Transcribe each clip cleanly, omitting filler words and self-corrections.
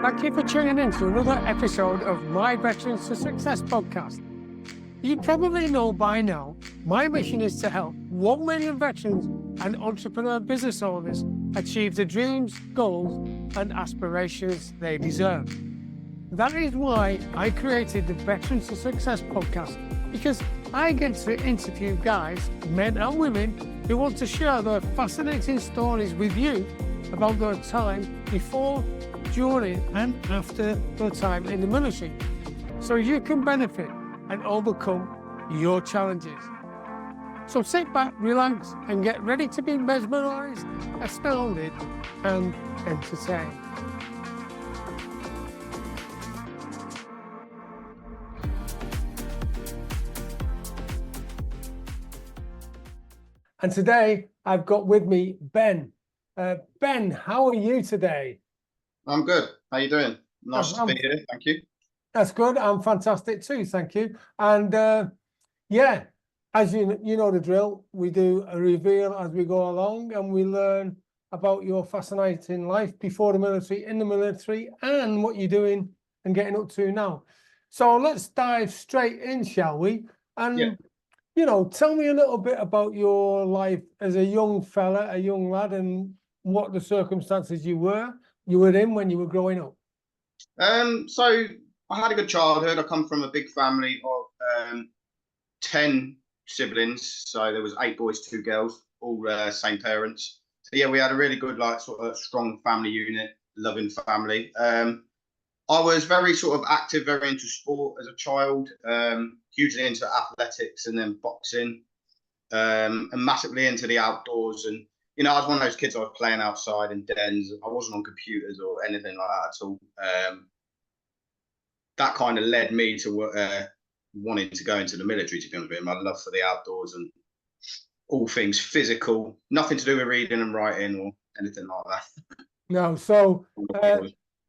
Thank you for tuning in to another episode of my Veterans to Success podcast. You probably know by now, my mission is to help 1 million veterans and entrepreneur business owners achieve the dreams, goals, and aspirations they deserve. That is why I created the Veterans to Success podcast, because I get to interview guys, men and women, who want to share their fascinating stories with you about their time before, during and after their time in the military, so you can benefit and overcome your challenges. So sit back, relax, and get ready to be mesmerized, astounded, and entertained. And today I've got with me Ben. Ben, how are you today? I'm good. How you doing? Nice to be here. Thank you. That's good. I'm fantastic too. Thank you. And yeah, as you know the drill, we do a reveal as we go along, and we learn about your fascinating life before the military, in the military, and what you're doing and getting up to now. So let's dive straight in, shall we? And tell me a little bit about your life as a young fella, a young lad, and what the circumstances you were in when you were growing up. So I had a good childhood. I come from a big family of 10 siblings. So there was 8 boys, 2 girls, all same parents. So yeah, we had a really good, sort of strong family unit, loving family. I was very sort of active, very into sport as a child, hugely into athletics and then boxing, and massively into the outdoors. And I was one of those kids. I was playing outside in dens. I wasn't on computers or anything like that at all. That kind of led me to wanting to go into the military, to be honest with you. My love for the outdoors and all things physical, nothing to do with reading and writing or anything like that. No. So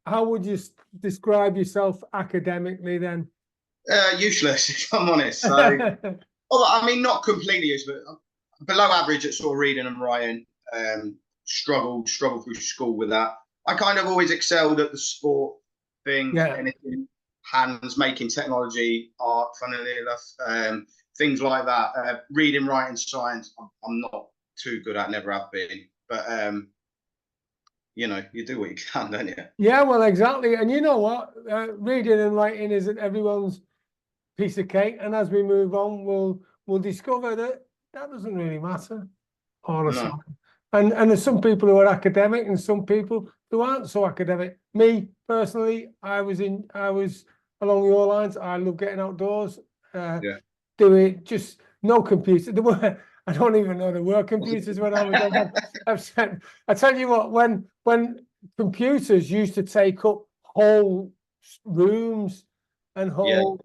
how would you describe yourself academically then? Useless, if I'm honest. So, I mean, not completely useless, but below average at sort of reading and writing. Struggled through school with that. I kind of always excelled at the sport thing, anything, hands, making technology, art, funnily enough, things like that. Reading, writing, science, I'm not too good at, never have been. But, you do what you can, don't you? Yeah, well, exactly. And you know what? Reading and writing isn't everyone's piece of cake. And as we move on, we'll discover that doesn't really matter all the time. And there's some people who are academic and some people who aren't so academic. Me personally, I was along your lines. I love getting outdoors. Doing just no computer. I don't even know there were computers when I was young. I tell you what, when computers used to take up whole rooms and whole,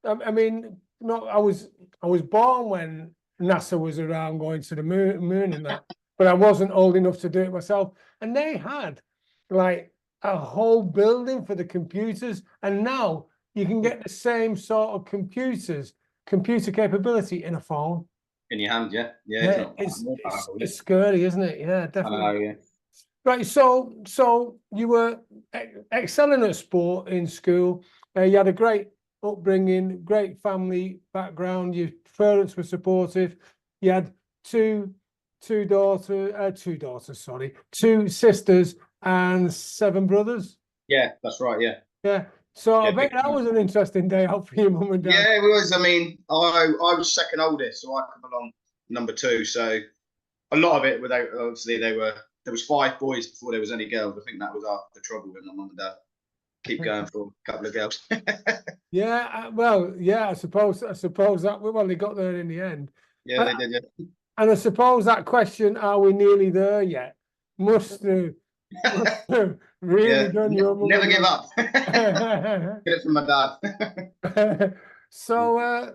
I mean, I was born when NASA was around going to the moon and that, but I wasn't old enough to do it myself. And they had like a whole building for the computers, and now you can get the same sort of computer capability in a phone. In your hand, It's scary, isn't it? Yeah, definitely. I know, yeah. Right, so you were excelling at sport in school. You had a great upbringing, great family background. Your parents were supportive. You had two sisters and 7 brothers. Yeah, that's right. Yeah. So I bet that was an interesting day out for your mum and dad. Yeah, it was. I mean, I was second oldest, so I come along number 2. So a lot of it, obviously, there was 5 boys before there was any girls. I think that was the trouble with my mum and dad. Keep going for a couple of girls. I suppose that they got there in the end. Yeah, they did. Yeah. And I suppose that question, are we nearly there yet? Must have really done your mum. Never give up. Get it from my dad. So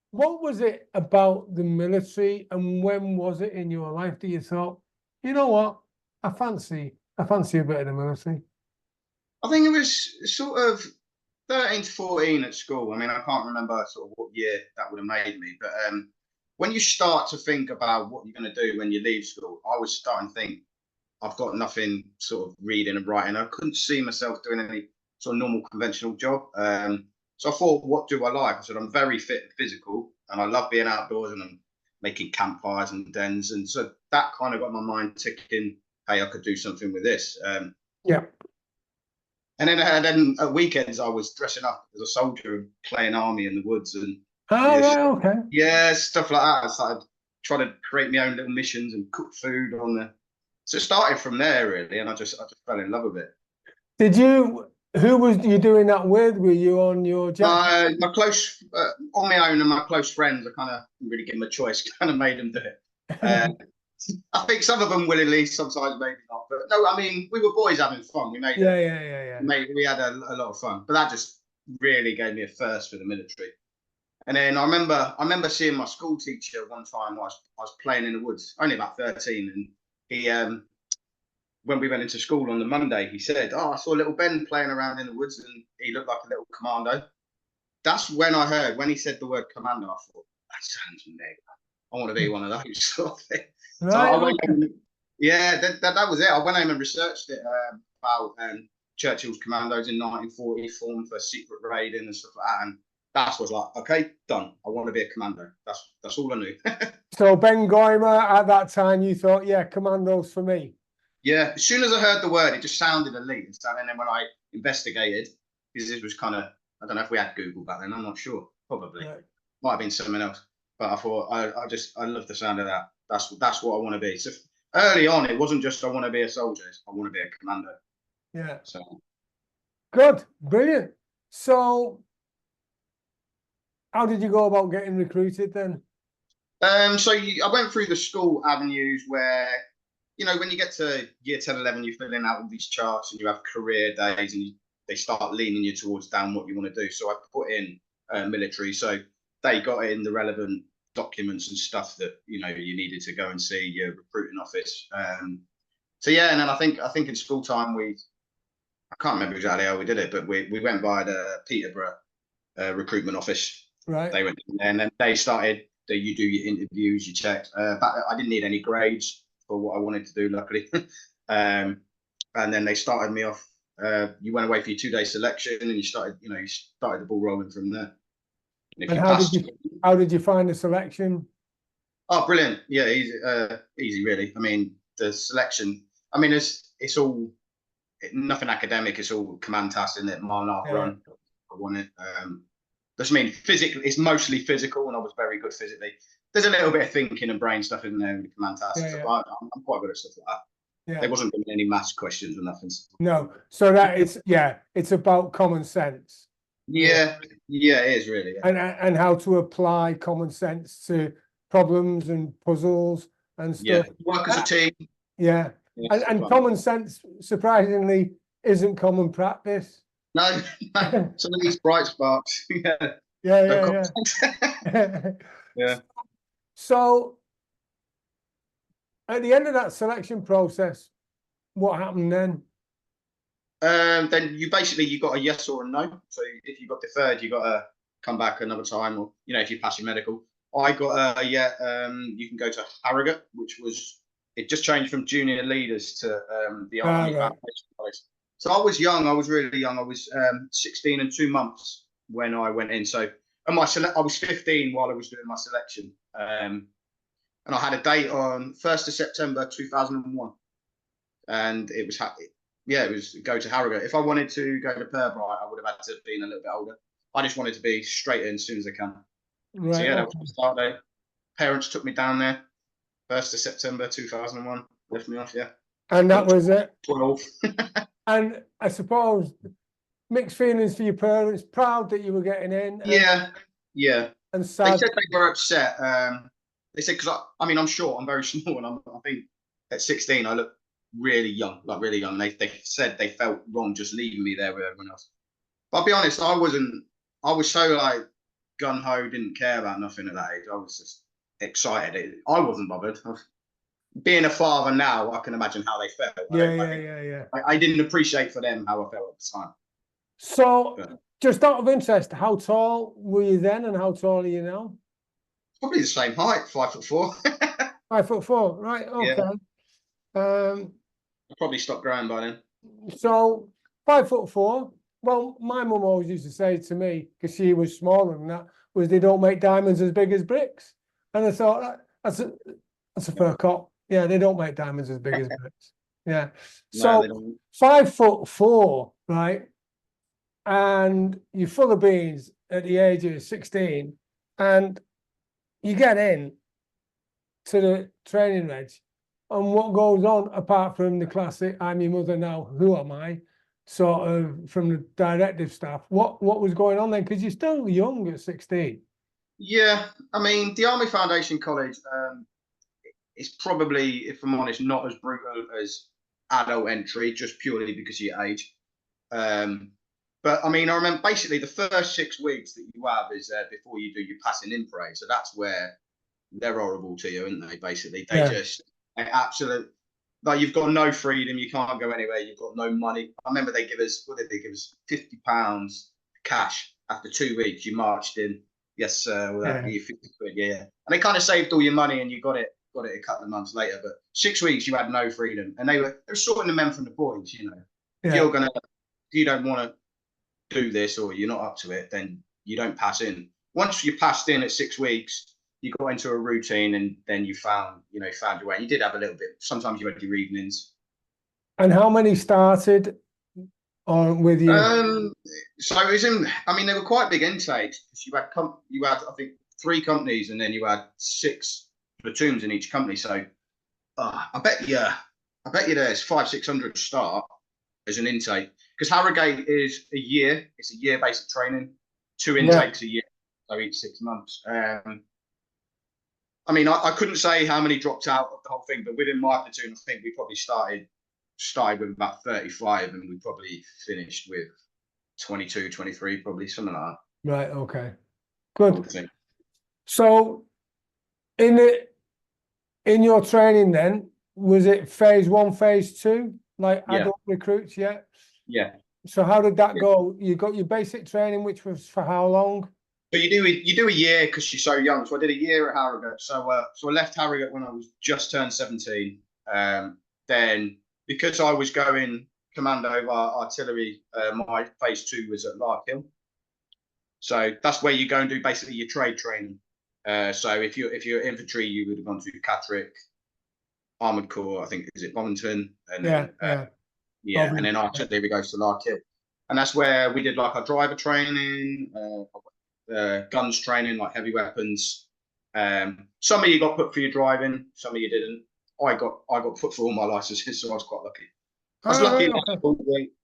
what was it about the military, and when was it in your life that you thought, you know what, I fancy a bit of the military? I think it was sort of 13 to 14 at school. I mean, I can't remember sort of what year that would have made me, but when you start to think about what you're going to do when you leave school, I was starting to think, I've got nothing sort of reading and writing. I couldn't see myself doing any sort of normal conventional job. So I thought, what do I like? I said, I'm very fit and physical, and I love being outdoors, and I'm making campfires and dens. And so that kind of got my mind ticking, hey, I could do something with this. Yeah. And then at weekends, I was dressing up as a soldier and playing army in the woods and Oh, right, okay. yeah, stuff like that. I started trying to create my own little missions and cook food on the. So it started from there really, and I just fell in love with it. Did you? Who was you doing that with? Were you on your jack? My close on my own and my close friends, I kind of didn't really give them a choice. Kind of made them do it. I think some of them willingly, sometimes maybe not. But no, I mean, we were boys having fun. We made we had a lot of fun. But that just really gave me a thirst for the military. And then I remember seeing my school teacher one time. I was playing in the woods, only about 13, and he when we went into school on the Monday, he said, "Oh, I saw little Ben playing around in the woods, and he looked like a little commando." That's when I heard when he said the word commando. I thought that sounds mega. I want to be one of those sort of thing. Right, So I went, yeah, that was it. I went home and researched it about Churchill's commandos in 1940, formed for secret raiding and stuff like that. And that was like, okay, done. I want to be a commando. That's all I knew. So Ben Goymour, at that time, you thought, yeah, commandos for me. Yeah, as soon as I heard the word, it just sounded elite. And then when I investigated, because this was kind of, I don't know if we had Google back then. I'm not sure. Probably might have been something else. But I thought I love the sound of that. That's what I want to be. So early on, it wasn't just I want to be a soldier. I want to be a commando. Yeah. So good, brilliant. So, how did you go about getting recruited then? So I went through the school avenues where, when you get to year 10, 11, you're filling out all these charts and you have career days and they start leaning you towards down what you want to do. So I put in military. So they got in the relevant documents and stuff that, you needed to go and see your recruiting office. So yeah, and then I think in school time I can't remember exactly how we did it, but we went by the Peterborough recruitment office. Right. They went in there and then they started. You do your interviews, you checked. But I didn't need any grades for what I wanted to do, luckily. And then they started me off. You went away for your 2-day selection, and you started the ball rolling from there. And how did you find the selection? Oh, brilliant! Yeah, easy, really. I mean, the selection. I mean, it's all nothing academic. It's all command tasks, isn't it? Mile and a half run. I won it. That's physically. It's mostly physical, and I was very good physically. There's a little bit of thinking and brain stuff in there in the command tasks. But I'm quite good at stuff like that. Yeah. There wasn't any maths questions or nothing. No, so that is it's about common sense. Yeah, it is really. Yeah. And how to apply common sense to problems and puzzles and stuff. Yeah, work as a team. Yeah, and common sense surprisingly isn't common practice. No, some of these bright sparks. Yeah. So at the end of that selection process, what happened then? Then you got a yes or a no. So if you got deferred, you got to come back another time, or if you pass your medical. I got you can go to Harrogate, it just changed from junior leaders to the army. Right. So I was young. I was really young. I was 16 and 2 months when I went in. So I was 15 while I was doing my selection. And I had a date on 1st of September 2001, and it was it was go to Harrogate. If I wanted to go to Purbright, I would have had to have been a little bit older. I just wanted to be straight in as soon as I can. Right. So that was my start date. Parents took me down there, 1st of September 2001. Left me off, yeah. And that was it. 12. And I suppose mixed feelings for your parents, proud that you were getting in. Yeah. And sad. They said they were upset. They said, because I'm short, I'm very small, and I think at 16 I look really young, like really young. They said they felt wrong just leaving me there with everyone else. But I'll be honest, I was so like gun-ho, didn't care about nothing at that age. I was just excited. I wasn't bothered. Being a father now, I can imagine how they felt. Yeah. I didn't appreciate for them how I felt at the time. So, just out of interest, how tall were you then and how tall are you now? Probably the same height, 5'4". 5'4", right, okay. Yeah. I probably stopped growing by then. So 5'4". Well, my mum always used to say to me, because she was smaller than that, was they don't make diamonds as big as bricks. And I thought that's a fair cop. Yeah, they don't make diamonds as big as bricks. Yeah. No, So they don't. 5'4", right? And you're full of beans at the age of 16, and you get in to the training reg, and what goes on apart from the classic "I'm your mother now, who am I?" sort of from the directive staff, what was going on then? Because you're still young at 16. Yeah, I mean, the Army Foundation College is probably, if I'm honest, not as brutal as adult entry, just purely because of your age. But I mean, I remember basically the first 6 weeks that you have is before you do your passing in parade. So that's where they're horrible to you, aren't they? Basically, they just absolute, like, you've got no freedom, you can't go anywhere, you've got no money. I remember they give us, what did they give us? £50 cash after 2 weeks. You marched in, yes, sir, well, that'd be 50 quid, yeah. And they kind of saved all your money, and you got it a couple of months later. But 6 weeks you had no freedom, and they were sorting the men from the boys. You know, if you don't want to do this, or you're not up to it, then you don't pass in. Once you passed in at 6 weeks, you got into a routine, and then you found your way. And you did have a little bit. Sometimes you had your evenings. And how many started on with you? So it was in. I mean, they were quite big intakes, because you had I think 3 companies, and then you had 6 platoons in each company. So I bet you there's 500-600 start as an intake, because Harrogate is a year. It's a year basic training, 2 intakes a year, so each 6 months. I mean, I couldn't say how many dropped out of the whole thing, but within my platoon, I think we probably started with about 35, and we probably finished with 22, 23, probably something like that. Right. Okay. Good. Thing. So, in your training, then, was it phase 1, phase 2, like adult recruits? Yeah. Yeah. So how did that go? You got your basic training, which was for how long? So you do a year because you're so young. So I did a year at Harrogate. So I left Harrogate when I was just turned 17. Then because I was going Commando artillery, my phase 2 was at Larkhill. So that's where you go and do basically your trade training. So if you're infantry, you would have gone to Catterick, Armoured Corps, I think, is it Bovington, and then and then artillery goes to Larkhill, and that's where we did like our driver training, guns training, like heavy weapons. Some of you got put for your driving, some of you didn't. I got put for all my licenses, so I was quite lucky. I was lucky enough.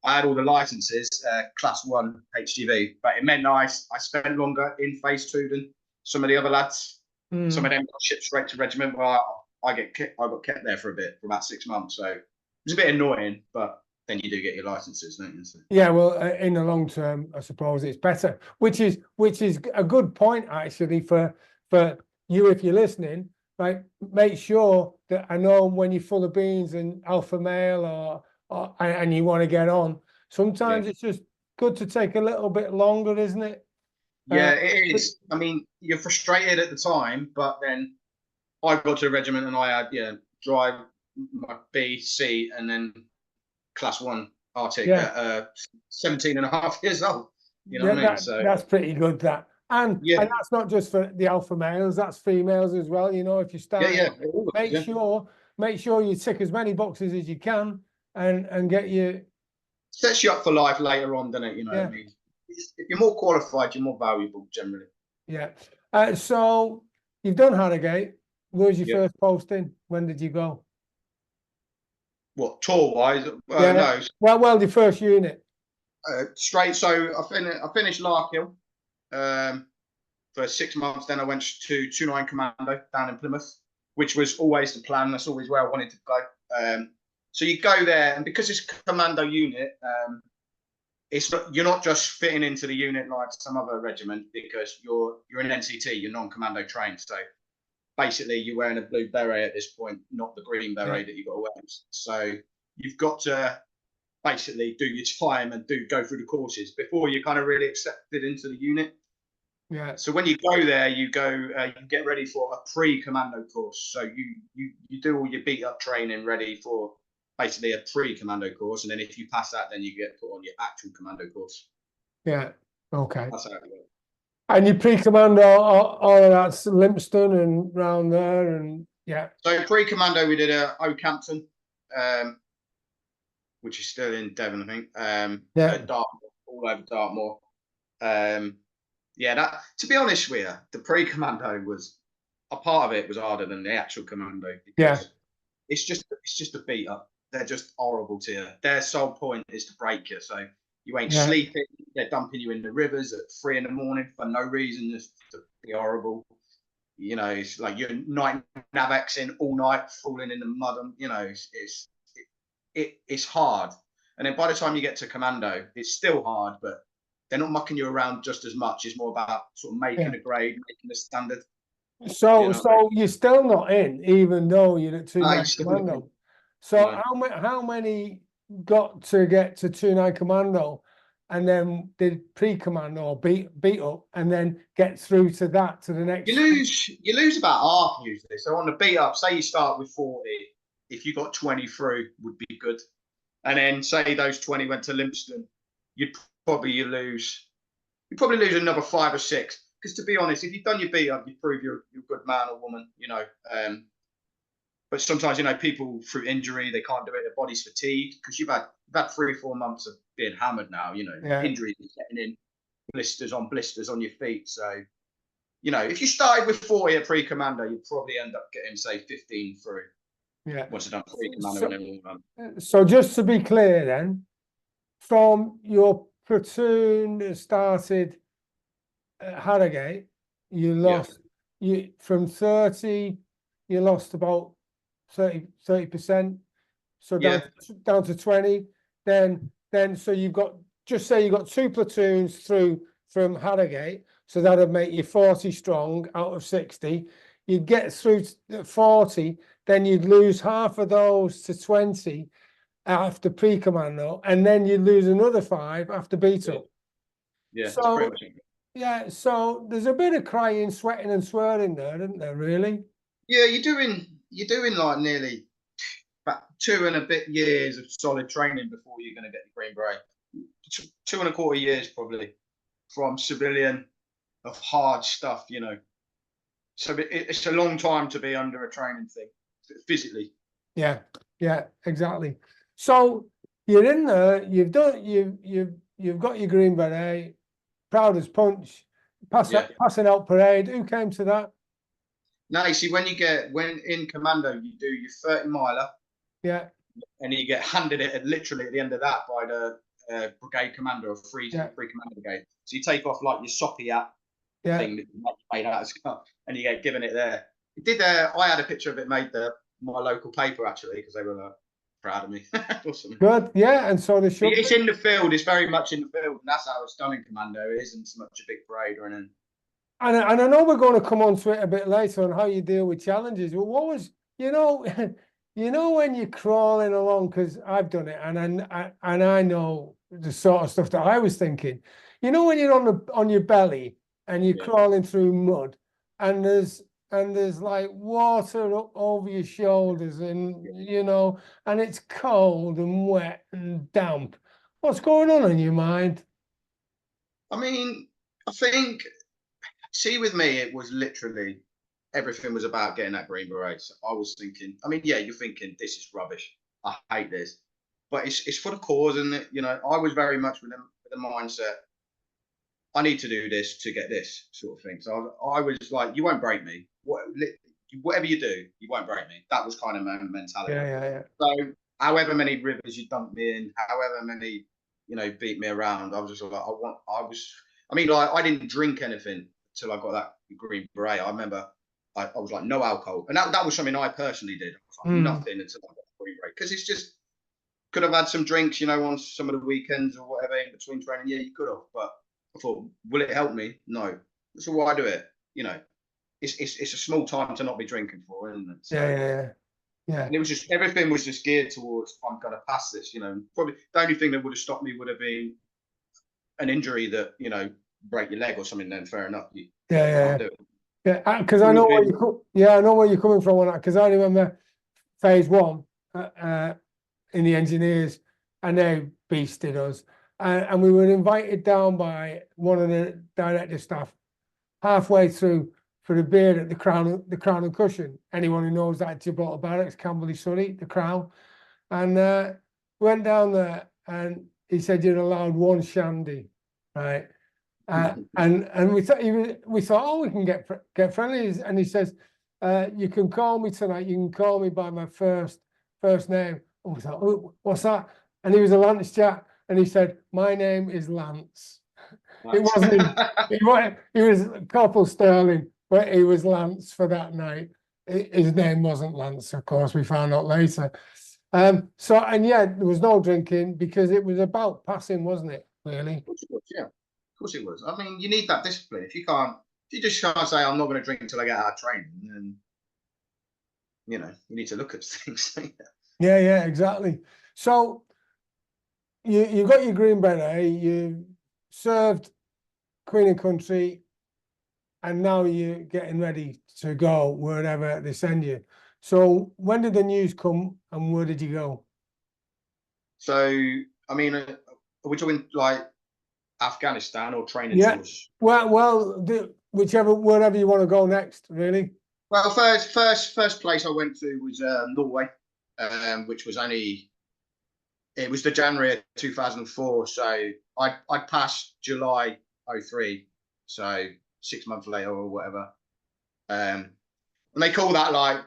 I had all the licenses, class 1 HGV, but it meant I spent longer in phase 2 than some of the other lads. Some of them got shipped straight to regiment, but I got kept there for a bit, for about 6 months. So it was a bit annoying, but then you do get your licenses, don't you? So. Yeah, well, in the long term, I suppose it's better, which is a good point actually for you if you're listening. Right, make sure that, I know when you're full of beans and alpha male and you want to get on, sometimes it's just good to take a little bit longer, isn't it? Yeah, it is. I mean, you're frustrated at the time, but then I got to a regiment and I had drive my B, C, and then class 1 Arctic at 17 and a half years old. You know what I mean? So that's pretty good, that. And that's not just for the alpha males, that's females as well. You know, if you start, make sure you tick as many boxes as you can and get you. Sets you up for life later on, doesn't it? You know what I mean? If you're more qualified, you're more valuable generally. Yeah. So you've done Harrogate. Where's your first posting? When did you go? What, tour wise? No. Well, the first unit. Straight. So I finished Larkhill for 6 months. Then I went to 29 Commando down in Plymouth, which was always the plan. That's always where I wanted to go. So you go there, and because it's a Commando unit, you're not just fitting into the unit like some other regiment, because you're an NCT, you're non-commando trained. So basically, you're wearing a blue beret at this point, not the green beret that you've got to wear. So you've got to basically do your time and go through the courses before you're kind of really accepted into the unit. Yeah. So when you go there, you get ready for a pre-commando course. So you do all your beat up training ready for basically a pre-commando course, and then if you pass that, then you get put on your actual commando course. Yeah. Okay. That's how it works. And you pre-commando all of that's Limpston and round there, and yeah. So pre-commando, we did Oakhampton, which is still in Devon, I think. Dartmoor, all over Dartmoor. Yeah, that, to be honest with you, the pre-commando was, a part of it was harder than the actual commando, because it's just a beat up. They're just horrible to you. Their sole point is to break you. So you ain't sleeping. They're dumping you in the rivers at 3 a.m. for no reason, just to be horrible. You know, it's like you're night navexing all night, falling in the mud. And, you know, it's hard. And then by the time you get to commando, it's still hard, but they're not mucking you around just as much. It's more about sort of making a grade, making a standard. So, so you're still not in, even though you're at 2-9 commando. So how many got to get to 2-9 commando, and then did pre-commando or beat up, and then get through to that, to the next? You lose about half usually. So on the beat up, say you start with 40, if you got 20 through, would be good. And then say those 20 went to Limpston, you'd probably lose another 5 or 6. Because to be honest, if you've done your beat up, you prove you're a good man or woman, you know. But sometimes, you know, people through injury, they can't do it. Their body's fatigued, because you've had 3 or 4 months of being hammered now. You know, injuries getting in, blisters on your feet. So, you know, if you started with 40 at pre-commando, you'd probably end up getting, say, 15 through. Yeah. Once you've done pre-commando and then all done. So just to be clear, then, from your platoon that started at Harrogate, you lost from 30, you lost about 30%. So down to 20. Then so you've got, just say you got 2 platoons through from Harrogate, so that'd make you 40 strong out of 60. You'd get through 40, then you'd lose half of those to 20 after pre-commando, and then you'd lose another 5 after beat up. Yeah, so pretty much it. Yeah, so there's a bit of crying, sweating, and swearing there, isn't there? Really? Yeah, you're doing like nearly about 2 and a bit years of solid training before you're going to get the Green Beret. 2 and a quarter years probably, from civilian, of hard stuff, you know. So it's a long time to be under a training thing, physically. Yeah, exactly. So you're in there. You've got your Green Beret, proud as punch, passing out parade. Who came to that? No, you see, when in commando, you do your 30 miler. Yeah. And you get handed it literally at the end of that by the brigade commander or free commander brigade. So you take off like your soppy hat thing that you made out of stuff, and you get given it there. It did. I had a picture of it made my local paper actually, because they were proud of me. Awesome. Good. Yeah, and so it's in the field. It's very much in the field, and that's how it's done in commando. It isn't so much a big parade or anything. And I know we're going to come on to it a bit later on how you deal with challenges. But what was, you know, when you're crawling along, because I've done it, and I know the sort of stuff that I was thinking. You know, when you're on your belly and you're crawling through mud, and there's like water up over your shoulders, and you know, and it's cold and wet and damp. What's going on in your mind? I mean, I think, see, with me, it was literally everything was about getting that Green Beret. So I was thinking, I mean, yeah, you're thinking this is rubbish. I hate this, but it's for the cause, and you know, I was very much with the mindset, I need to do this to get this sort of thing. So I was like, you won't break me. Whatever you do, you won't break me. That was kind of my mentality. Yeah. So however many rivers you dumped me in, however many, you know, beat me around, I was just like, I didn't drink anything until I got that Green Beret. I remember I was like, no alcohol. And that was something I personally did. I was like, nothing until I got the Green Beret. Because it's just, could have had some drinks, you know, on some of the weekends or whatever in between training. Yeah, you could have. But I thought, will it help me? No. So why do it? You know, it's a small time to not be drinking for, isn't it? So, yeah. And it was just, everything was just geared towards, I'm going to pass this, you know. Probably the only thing that would have stopped me would have been an injury that, you know, break your leg or something. Then fair enough. Yeah. Because I know where you're coming from on that. Because I remember phase 1. in the engineers, and they beasted us. And we were invited down by one of the director staff halfway through for a beer at the Crown and Cushion. Anyone who knows that, Gibraltar Barracks, Camberley, Surrey, the Crown. And went down there, and he said you're allowed one shandy, right? And we thought oh, we can get friendly, and he says you can call me tonight. You can call me by my first name. And we thought, oh, what's that? And he was a Lance chap, and he said, my name is Lance. It wasn't. He was Corporal Sterling, but he was Lance for that night. His name wasn't Lance, of course. We found out later. So, and yeah, there was no drinking because it was about passing, wasn't it? Really? Of course it was, yeah. Of course it was. I mean, you need that discipline. If you just can't say I'm not going to drink until I get out of training, then you need to look at things. Yeah, exactly. So you got your green beret, you served Queen and Country, and now you're getting ready to go wherever they send you. So when did the news come, and where did you go? So, I mean, are we talking like Afghanistan or training tours? Well, wherever you want to go next, really. Well, first place I went to was Norway, which was it was the January of 2004. So I passed July 03, so 6 months later or whatever. And they call that like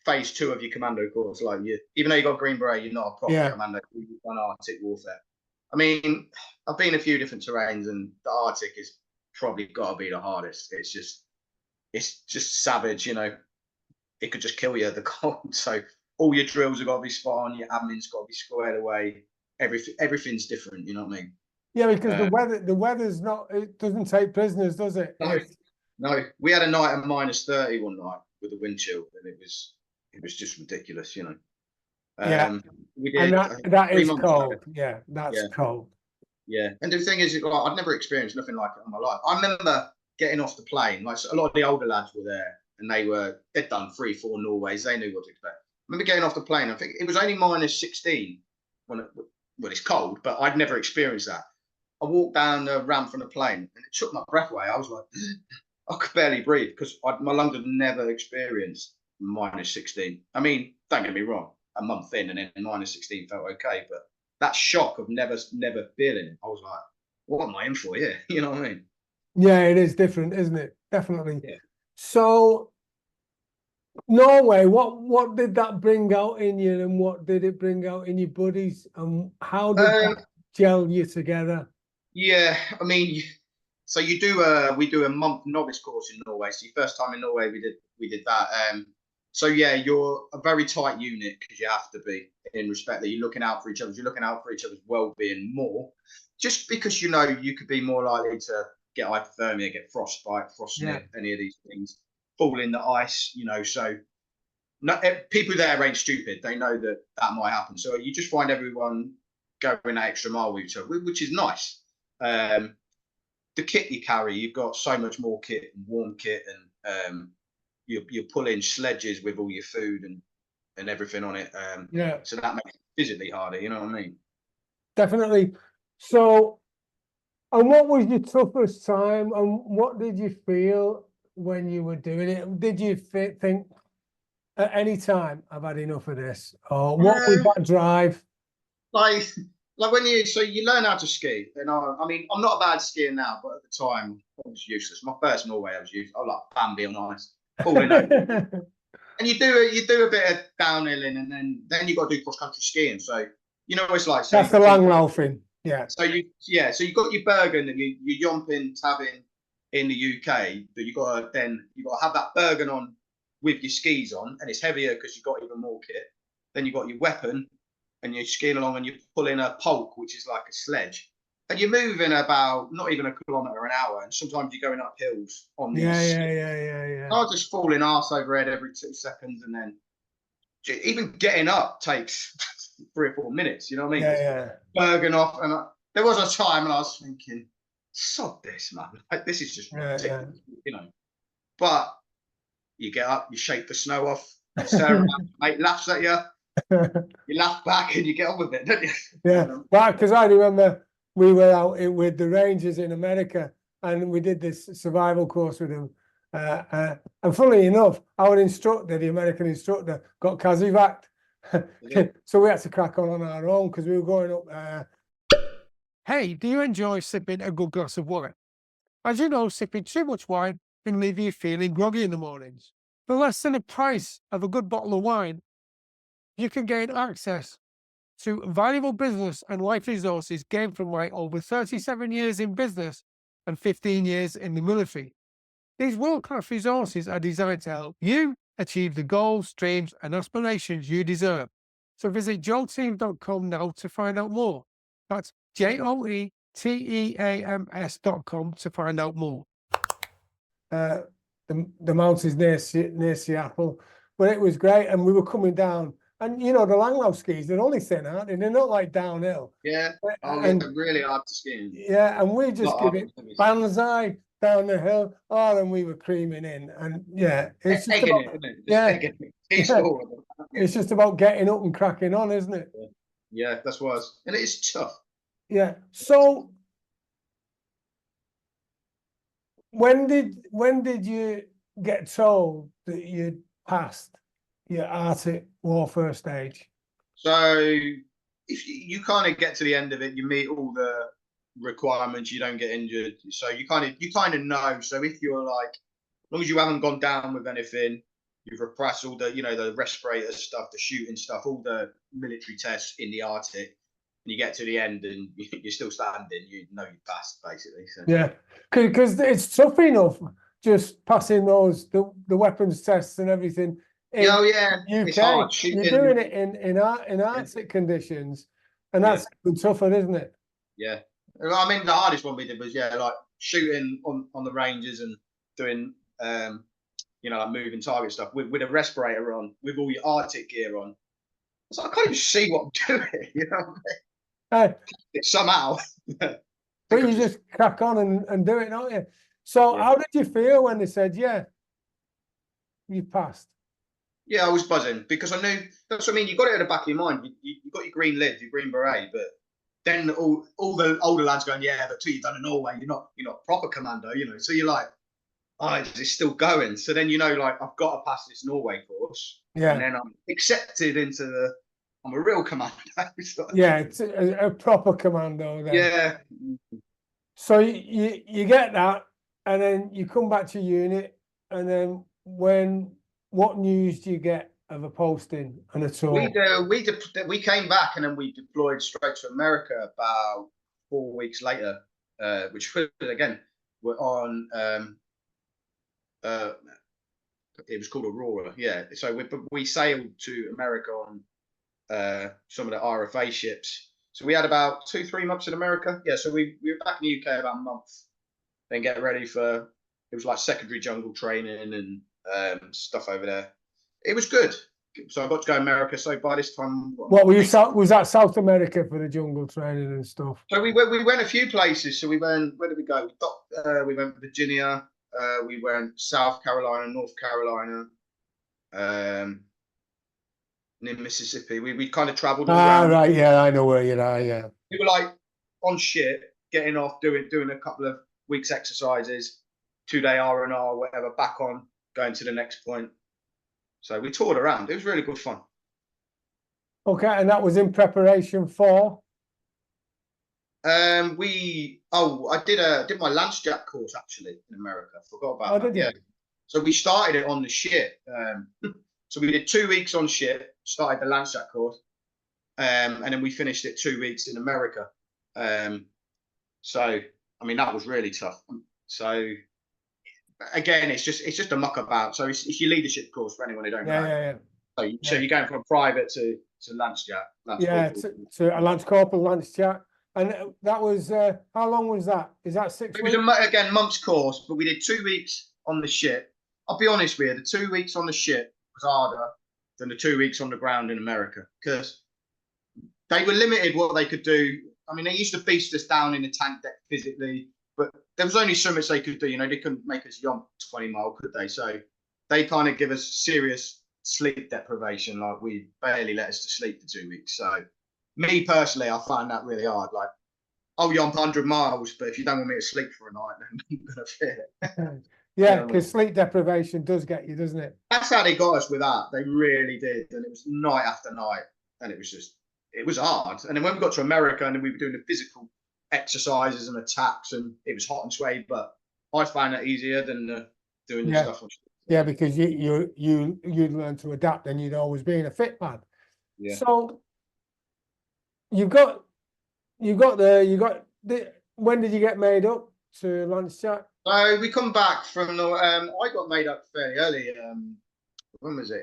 phase 2 of your commando course. Like even though you got green beret, you're not a proper commando. You've done Arctic warfare. I mean, I've been a few different terrains, and the Arctic is probably got to be the hardest. It's just savage, It could just kill you, the cold. So all your drills have got to be spot on. Your admin's got to be squared away. Everything's different. You know what I mean? Yeah, because the weather's not. It doesn't take prisoners, does it? No. We had a night at -30 one night with a wind chill, and it was just ridiculous. Yeah, we did. And that is cold. Yeah, that's cold. Yeah, and the thing is, I'd never experienced nothing like it in my life. I remember getting off the plane. Like a lot of the older lads were there, and they'd done 3-4 Norways. They knew what to expect. I remember getting off the plane. I think it was only -16 when it's cold, but I'd never experienced that. I walked down the ramp from the plane, and it took my breath away. I was like, I could barely breathe because my lungs had never experienced -16. I mean, don't get me wrong, a month in and then -16 felt okay, but that shock of never feeling it, I was like, what am I in for? Yeah, you know what I mean? Yeah, it is different, isn't it? Definitely. Yeah. So Norway, what did that bring out in you, and what did it bring out in your buddies, and how did that gel you together? Yeah, I mean, so we do a month novice course in Norway. So your first time in Norway, we did that. So yeah, you're a very tight unit because you have to be, in respect that you're looking out for each other. You're looking out for each other's well-being more, just because you could be more likely to get hypothermia, get frostbite, frostnip, any of these things, fall in the ice. So people there ain't stupid. They know that might happen. So you just find everyone going that extra mile with each other, which is nice. The kit you carry, you've got so much more kit and warm kit, and you're pulling sledges with all your food and everything on it. So that makes it physically harder. You know what I mean? Definitely. So, and what was your toughest time, and what did you feel when you were doing it? Did you think at any time I've had enough of this, or what was that drive? Like when you learn how to ski, and I mean, I'm not a bad skier now, but at the time I was useless. My first Norway, I was useless. I was like Bambi on ice, falling over. And you do a bit of downhilling, and then you got to do cross country skiing. So it's like that's the long loafing. Yeah. So you got your Bergen and your Yompin Tavin in the UK, but you got to have that Bergen on with your skis on, and it's heavier because you've got even more kit. Then you got your weapon, and you're skiing along, and you're pulling a polk, which is like a sledge, and you're moving about not even a kilometre an hour, and sometimes you're going up hills on these. Yeah. I was just falling arse over head every 2 seconds, and then even getting up takes 3 or 4 minutes. You know what I mean? Yeah. Bergen off, and there was a time, and I was thinking, "Sod this, man! Like, this is just ridiculous," But you get up, you shake the snow off, Sarah, mate laughs at you. You laugh back and you get on with it, don't you? Yeah, but because I remember we were out with the Rangers in America, and we did this survival course with them. And funnily enough, our instructor, the American instructor, got Kazivaked. So we had to crack on our own because we were going up. Hey, do you enjoy sipping a good glass of wine? As you know, sipping too much wine can leave you feeling groggy in the mornings. For less than the price of a good bottle of wine, you can gain access to valuable business and life resources gained from my over 37 years in business and 15 years in the military. These world-class resources are designed to help you achieve the goals, dreams, and aspirations you deserve. So visit joelteams.com now to find out more. That's JOETEAMS.com to find out more. The mountains near Seattle, but it was great, and we were coming down. And you know, the Langlauf skis, they're only thin, aren't they? They're not like downhill. Yeah. Oh, and yeah, really hard to ski. Yeah, and we just Not give it banzai down the hill. Oh, and we were creaming in. And yeah, it's just about, it's just about getting up and cracking on, isn't it? Yeah, that's what and it is tough. Yeah. So when did you get told that you'd passed your Arctic warfare stage? So if you kind of get to the end of it, you meet all the requirements, you don't get injured. So you kind of know. So if you're like, as long as you haven't gone down with anything, you've repressed all the, the respirator stuff, the shooting stuff, all the military tests in the Arctic, and you get to the end and you're still standing, you know you passed basically. So. Yeah, because it's tough enough just passing the weapons tests and everything. Oh yeah, UK, it's hard. Shooting. You're doing it in Arctic conditions, and that's tougher, isn't it? Yeah, I mean the hardest one we did was like shooting on the ranges and doing like moving target stuff with a respirator on, with all your Arctic gear on. So I can't even see what I'm doing, somehow. But you just crack on and do it, don't you? So how did you feel when they said, yeah, you passed? Yeah, I was buzzing because I knew, that's what I mean, you got it at the back of your mind. You got your green lid, your green beret, but then all the older lads going, yeah, but till you've done in Norway, you're not proper commando, So you're like, oh, it's still going. So then like I've got to pass this Norway course. Yeah. And then I'm accepted into I'm a real commando. Yeah, it's a proper commando then. Yeah. So you get that, and then you come back to unit, and then what news do you get of a posting and a tour? We came back and then we deployed straight to America about 4 weeks later, which was again we're on it was called Aurora. Yeah, so we sailed to America on some of the RFA ships. So we had about 2-3 months in America. Yeah, so we were back in the UK about a month. Then get ready for, it was like secondary jungle training and stuff over there. It was good. So I got to go to America. So by this time, was that South America for the jungle training and stuff? So we went a few places. So we went, where did we go? We went to Virginia. We went South Carolina, North Carolina, near Mississippi. We kind of traveled all around. Right, yeah, I know where you are. Yeah, we were like on ship, getting off, doing a couple of weeks exercises, 2-day R&R, whatever, back on, going to the next point. So we toured around. It was really good fun. Okay, and that was in preparation for? I did my Lance Jack course actually in America. I forgot about that. Yeah. So we started it on the ship. So we did 2 weeks on ship, started the Lance Jack course, and then we finished it 2 weeks in America. So I mean that was really tough. So again, it's just a muck about. So it's your leadership course for anyone who don't know. Yeah. So you're going from private to Lance Jack. To a Lance Corporal, Lance Jack. And that was, how long was that? Is that 6 weeks? It was, again, month's course, but we did 2 weeks on the ship. I'll be honest with you, the 2 weeks on the ship was harder than the 2 weeks on the ground in America because they were limited what they could do. I mean, they used to beast us down in the tank deck physically, but there was only so much they could do. They couldn't make us jump 20 miles, could they? So they kind of give us serious sleep deprivation. Like, we barely let us to sleep for 2 weeks. So me personally, I find that really hard. Like, I'll jump 100 miles, but if you don't want me to sleep for a night, then I'm gonna feel it. Yeah, because sleep deprivation does get you, doesn't it? That's how they got us with that. They really did, and it was night after night, and it was hard. And then when we got to America, and then we were doing the physical exercises and attacks, and it was hot and sweaty, but I found that easier than doing the stuff. Yeah, because you'd learn to adapt, and you'd always been a fit man. Yeah. So when did you get made up to Lance Jack? So we come back from the. I got made up fairly early. When was it?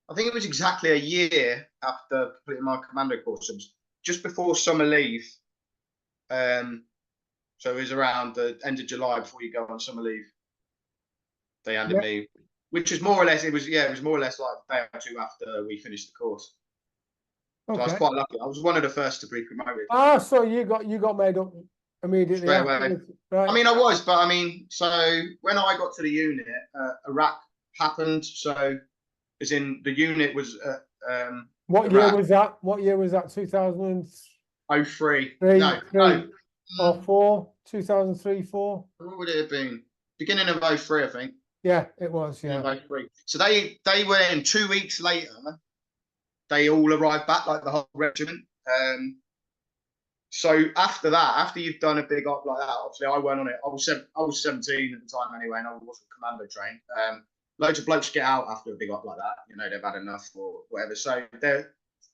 I think it was exactly a year after completing my commando course. It was just before summer leave. So it was around the end of July before you go on summer leave. They handed me, which was more or less. It was more or less like a day or two after we finished the course. So I was quite lucky. I was one of the first to be promoted. Ah, so you got made up immediately after. Right. I mean, I was, but I mean, so when I got to the unit, Iraq happened. So, as in the unit was. What year was that? What year was that? 2003. No. Or 4? 2003, 4? What would it have been? Beginning of 03, I think. Yeah, it was. Yeah. 03. So they were in 2 weeks later. They all arrived back, like the whole regiment. So after that, after you've done a big op like that, obviously I went on it. I was 17 at the time anyway, and I wasn't commando trained. Loads of blokes get out after a big op like that. You know, they've had enough or whatever. So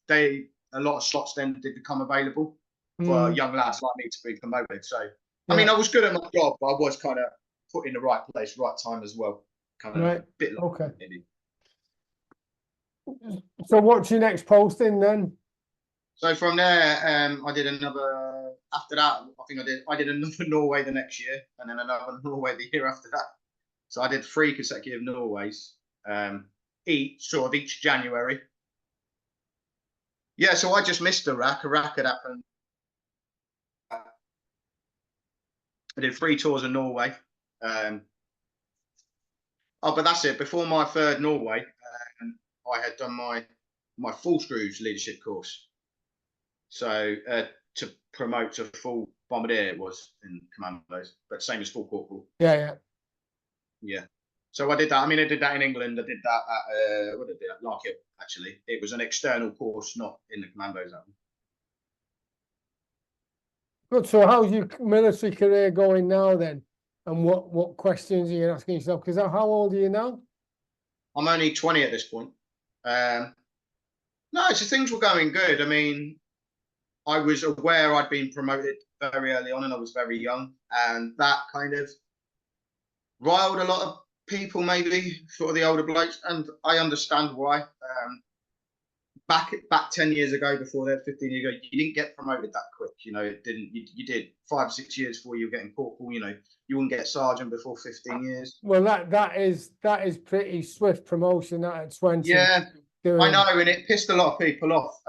a lot of slots then did become available for young lads like me to be promoted. So I mean, I was good at my job, but I was kind of put in the right place, right time as well. Kind of a bit like maybe. So what's your next posting then? So from there, I did another. After that, I did another Norway the next year, and then another Norway the year after that. So I did 3 consecutive Norways, each January. Yeah, so I just missed Iraq. Iraq had happened. I did 3 tours of Norway. But that's it. Before my third Norway, I had done my full screws leadership course. So to promote to full bombardier it was in commandos, but same as full corporal. Yeah. So I did that. I mean, I did that in England. I did that at what did I do? At Larkhill, actually. It was an external course, not in the commandos. Good. So how's your military career going now then? And what questions are you asking yourself? Because how old are you now? I'm only 20 at this point. No, so things were going good. I mean, I was aware I'd been promoted very early on, and I was very young, and that kind of riled a lot of people, maybe sort of the older blokes, and I understand why. Back 10 years ago, before that, 15 years ago, you didn't get promoted that quick. You know, it didn't. You did 5 or 6 years before you were getting corporal. You know, you wouldn't get sergeant before 15 years. Well, that is pretty swift promotion at 20. Yeah, I know, and it pissed a lot of people off.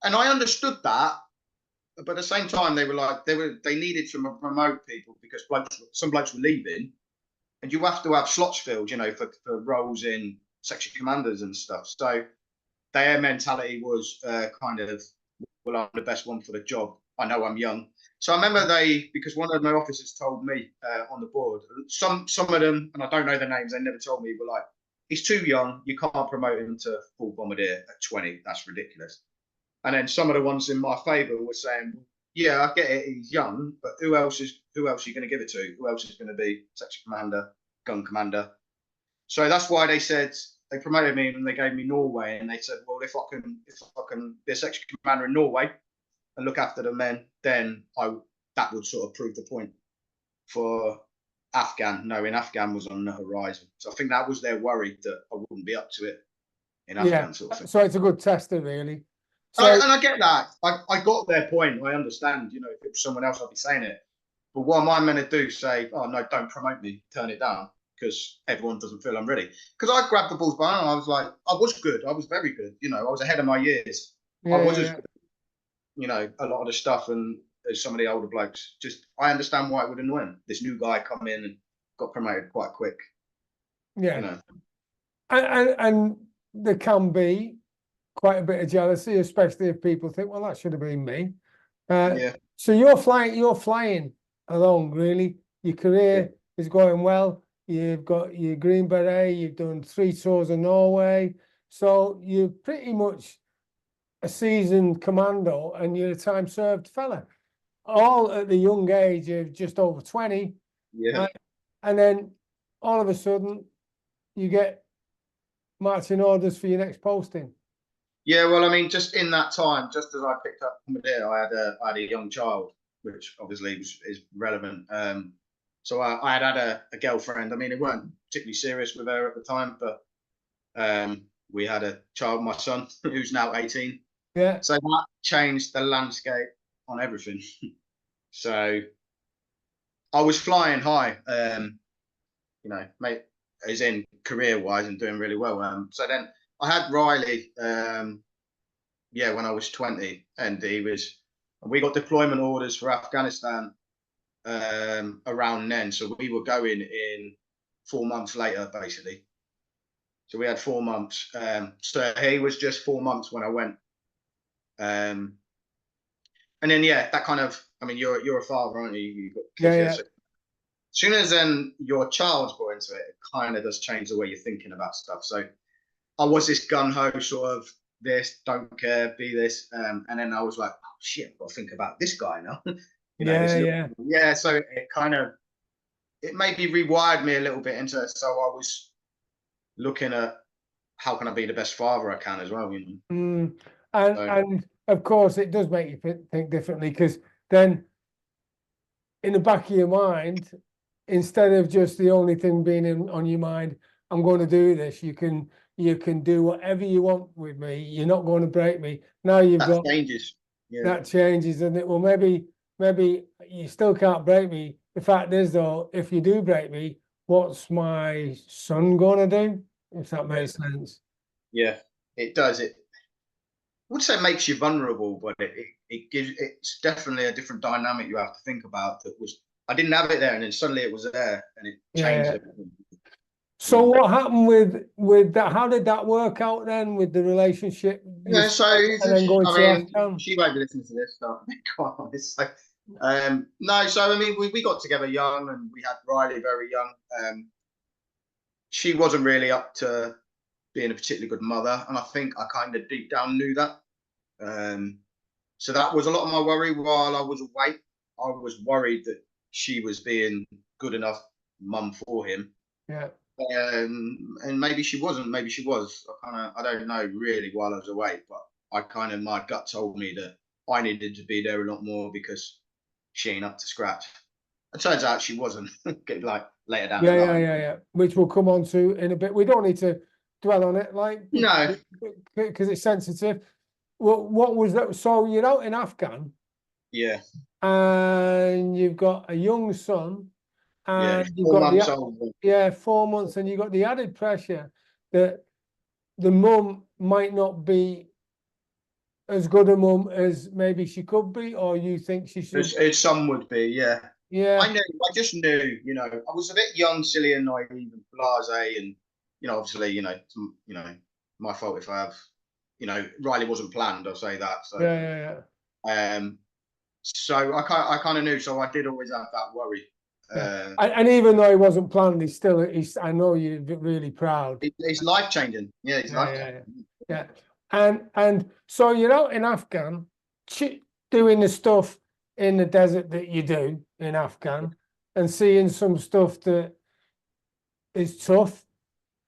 And I understood that, but at the same time, they needed to promote people because some blokes were leaving, and you have to have slots filled, you know, for roles in section commanders and stuff. So their mentality was kind of, well, I'm the best one for the job. I know I'm young. So I remember because one of my officers told me on the board, some of them, and I don't know their names, they never told me, were like, he's too young. You can't promote him to full bombardier at 20. That's ridiculous. And then some of the ones in my favour were saying, yeah, I get it, he's young, but who else are you going to give it to? Who else is going to be section commander, gun commander? So that's why they said, they promoted me and they gave me Norway, and they said, well, if I can be a section commander in Norway and look after the men, then that would sort of prove the point for Afghan, knowing Afghan was on the horizon. So I think that was their worry, that I wouldn't be up to it in Afghan sort of thing. So it's a good tester, really. So, and I get that. I got their point. I understand. You know, if it was someone else, I'd be saying it. But what am I meant to do? Say, oh no, don't promote me, turn it down, because everyone doesn't feel I'm ready. Because I grabbed the balls by and I was like, I was good. I was very good. You know, I was ahead of my years. I was as good, you know, a lot of the stuff, and as some of the older blokes. Just, I understand why it would annoy them. This new guy come in and got promoted quite quick. Yeah. You know. And there can be quite a bit of jealousy, especially if people think, well, that should have been me. Yeah. So you're flying along, really. Your career is going well. You've got your Green Beret, you've done 3 tours of Norway. So you're pretty much a seasoned commando and you're a time served fella, all at the young age of just over 20. Yeah. And then all of a sudden you get marching orders for your next posting. Yeah, well, I mean, just in that time, just as I picked up Commando, I had a young child, which obviously is relevant. So I had a girlfriend. I mean, it weren't particularly serious with her at the time, but we had a child, my son, who's now 18. Yeah. So that changed the landscape on everything. So I was flying high, you know, mate, as in career-wise and doing really well. So then I had Riley, yeah, when I was 20, and we got deployment orders for Afghanistan around then. So we were going in 4 months later, basically. So we had 4 months. So he was just 4 months when I went. And then yeah, that kind of, I mean, you're a father, aren't you? You've got kids. Yeah. So as soon as then your child's brought into it, it kind of does change the way you're thinking about stuff. So I was this gun ho sort of this, don't care, be this, and then I was like, oh shit, I've got to think about this guy now. Yeah. So it kind of maybe rewired me a little bit into it. So I was looking at how can I be the best father I can as well, you know. And of course it does make you think differently, because then in the back of your mind, instead of just the only thing being on your mind, I'm going to do this, you can do whatever you want with me. You're not going to break me. Now that changes. Yeah. That changes, and it well, maybe you still can't break me. The fact is, though, if you do break me, what's my son going to do? If that makes sense. Yeah, it does. I would say it makes you vulnerable, but it's definitely a different dynamic you have to think about. I didn't have it there, and then suddenly it was there, and it changed everything. So what happened with that? How did that work out then with the relationship? Yeah, so and then going to Afghan? she won't be listening to this, so I'll be quite honest. So, no, so I mean, we got together young, and we had Riley very young. She wasn't really up to being a particularly good mother, and I think I kind of deep down knew that. So that was a lot of my worry while I was away. I was worried that she was being good enough mum for him. Yeah. And maybe she wasn't. Maybe she was. I don't know really while I was away, but my gut told me that I needed to be there a lot more because she ain't up to scratch. It turns out she wasn't. Like later down the line. Yeah. Which we'll come on to in a bit. We don't need to dwell on it, like, no, because it's sensitive. Well, what was that? So you're out in Afghan. Yeah. And you've got a young son. And you've got 4 months, and you've got the added pressure that the mum might not be as good a mum as maybe she could be, or you think she should. As some would be, yeah. Yeah. I just knew, you know, I was a bit young, silly, and naive, and blasé, and you know, obviously, my fault if I have, Riley wasn't planned. I'll say that. So so I kind of knew, so I did always have that worry. And even though he wasn't planned, I know you're really proud. He's life changing. Yeah, he's life changing. Yeah. And so you're out in Afghan doing the stuff in the desert that you do in Afghan, and seeing some stuff that is tough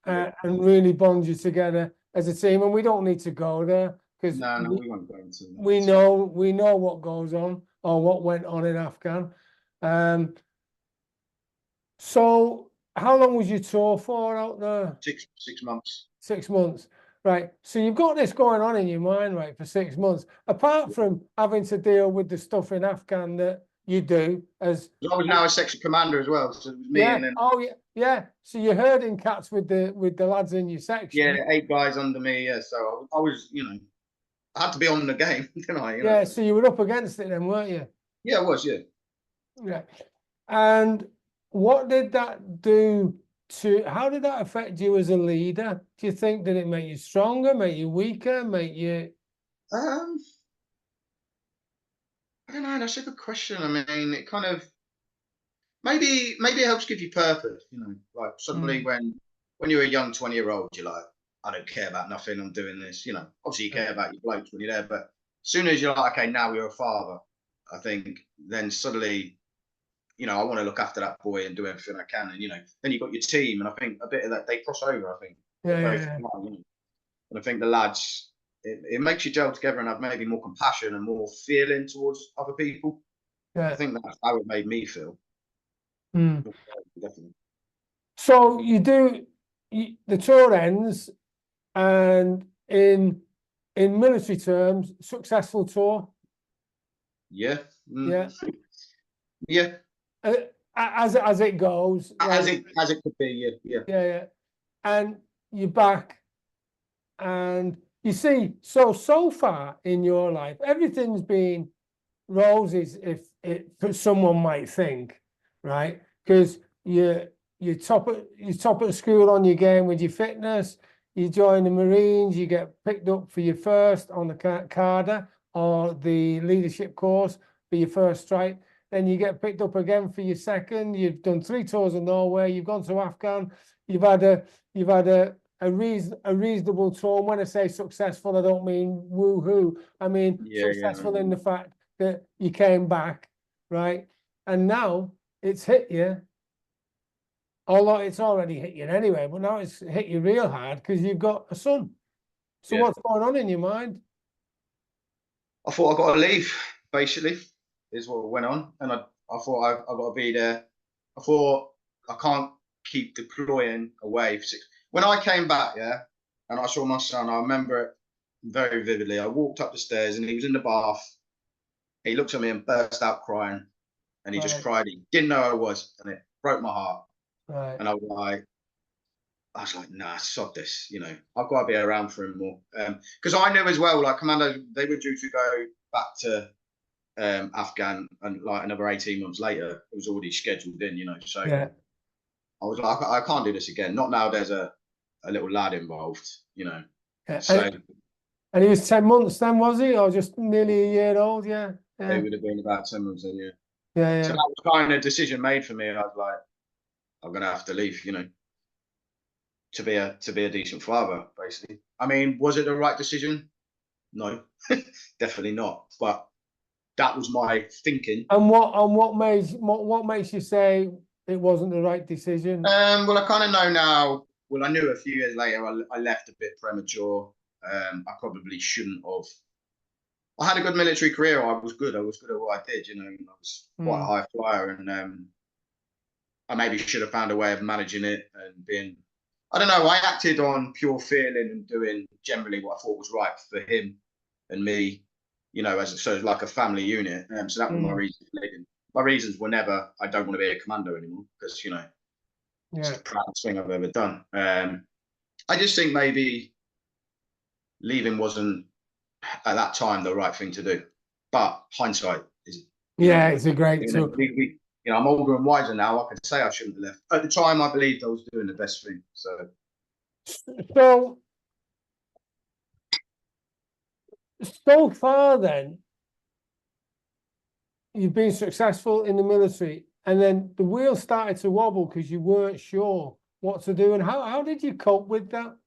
and really bonds you together as a team. And we don't need to go there because we won't go into that. We know what goes on or what went on in Afghan. So how long was your tour for out there? 6 months. 6 months. Right. So you've got this going on in your mind, right, for 6 months. Apart from having to deal with the stuff in Afghan that you do as I was now a section commander as well. So it was me and then So you're herding cats with the lads in your section. Yeah, 8 guys under me, So I was, I had to be on the game, didn't I? So you were up against it then, weren't you? Yeah, I was, yeah. Yeah. And what did that do how did that affect you as a leader? Do you think, did it make you stronger, make you weaker, make you? I don't know. That's a good question. I mean, it kind of maybe it helps give you purpose. You know, like suddenly when you're a young 20-year-old, you're like, I don't care about nothing. I'm doing this. You know, obviously you care about your blokes when you're there, but as soon as you're like, okay, now you're a father, I think then suddenly, you know, I want to look after that boy and do everything I can. And, you know, then you've got your team. And I think a bit of that, they cross over, I think. Yeah. And I think the lads, it makes you gel together and have maybe more compassion and more feeling towards other people. I think that's how it made me feel. Definitely. So the tour ends, and in military terms, successful tour. Yeah. Yeah. Yeah. As it goes. As it could be. Yeah. Yeah. And you're back, and you see, so far in your life, everything's been roses, if someone might think, right? Because you're top at school on your game with your fitness. You join the Marines, you get picked up for your first on the cadre or the leadership course for your first strike. Then you get picked up again for your second. You've done 3 tours of Norway. You've gone to Afghan. You've had a reasonable tour. And when I say successful, I don't mean woohoo. I mean successful in the fact that you came back, right? And now it's hit you. Although it's already hit you anyway, but now it's hit you real hard because you've got a son. So what's going on in your mind? I thought I got to leave, basically, is what went on. And I thought I got to be there. I thought I can't keep deploying away for 6. When I came back, and I saw my son, I remember it very vividly. I walked up the stairs and he was in the bath. He looked at me and burst out crying. And he just cried. He didn't know who I was. And it broke my heart. And I was like, nah, sod this. You know, I've got to be around for him more. Because I knew as well, like Commando, they were due to go back to Afghan, and like another 18 months later, it was already scheduled in, you know. So I was like, I can't do this again. Not now there's a little lad involved, you know. So and he was 10 months then, was he? Or just nearly a year old? Yeah. It would have been about 10 months then, Yeah. So that was kind of a decision made for me. And I was like, I'm gonna have to leave, you know, to be a decent father, basically. I mean, was it the right decision? No, definitely not. But that was my thinking. And what makes you say it wasn't the right decision? Well, I kind of know now. Well, I knew a few years later I left a bit premature. I probably shouldn't have. I had a good military career. I was good at what I did. You know, I was quite a high flyer, and I maybe should have found a way of managing it and being. I don't know. I acted on pure feeling and doing generally what I thought was right for him and me. You know, so like a family unit. So that was my reason for leaving. My reasons were never, I don't want to be a commando anymore, because, you know, it's the proudest thing I've ever done. I just think maybe leaving wasn't at that time the right thing to do. But hindsight is. It's a great tool. You know, I'm older and wiser now. I could say I shouldn't have left. At the time, I believed I was doing the best thing. So far, then, you've been successful in the military, and then the wheels started to wobble because you weren't sure what to do. And how did you cope with that?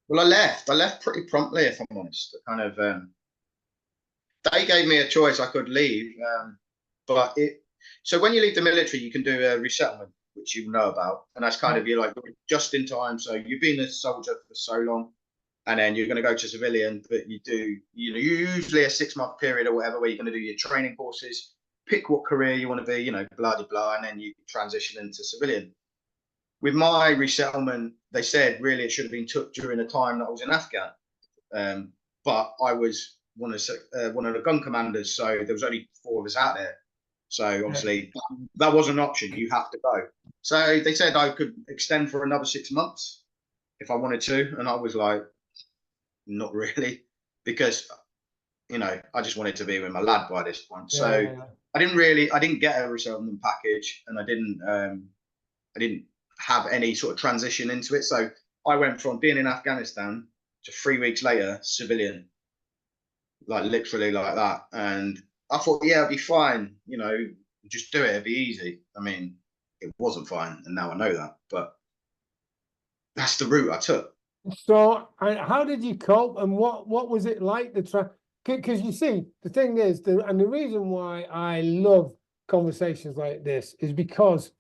Well, I left pretty promptly, if I'm honest. Kind of, they gave me a choice. I could leave, but so when you leave the military, you can do a resettlement, which you know about, and that's kind of, you're like just in time. So you've been a soldier for so long, and then you're going to go to civilian, but you know, usually a 6-month period or whatever, where you're going to do your training courses, pick what career you want to be, you know, blah blah blah, and then you transition into civilian. With my resettlement, they said really it should have been took during the time that I was in Afghan, but I was one of the gun commanders, so there was only 4 of us out there. So obviously that wasn't an option. You have to go. So they said I could extend for another 6 months if I wanted to, and I was like, not really, because, you know, I just wanted to be with my lad by this point. So I didn't get a resettlement package, and I didn't have any sort of transition into it. So I went from being in Afghanistan to 3 weeks later, civilian, like literally like that. And I thought, yeah, it'll be fine. You know, just do it. It'll be easy. I mean, it wasn't fine, and now I know that. But that's the route I took. So, and how did you cope, and what was it like because you see, the thing is, and the reason why I love conversations like this is because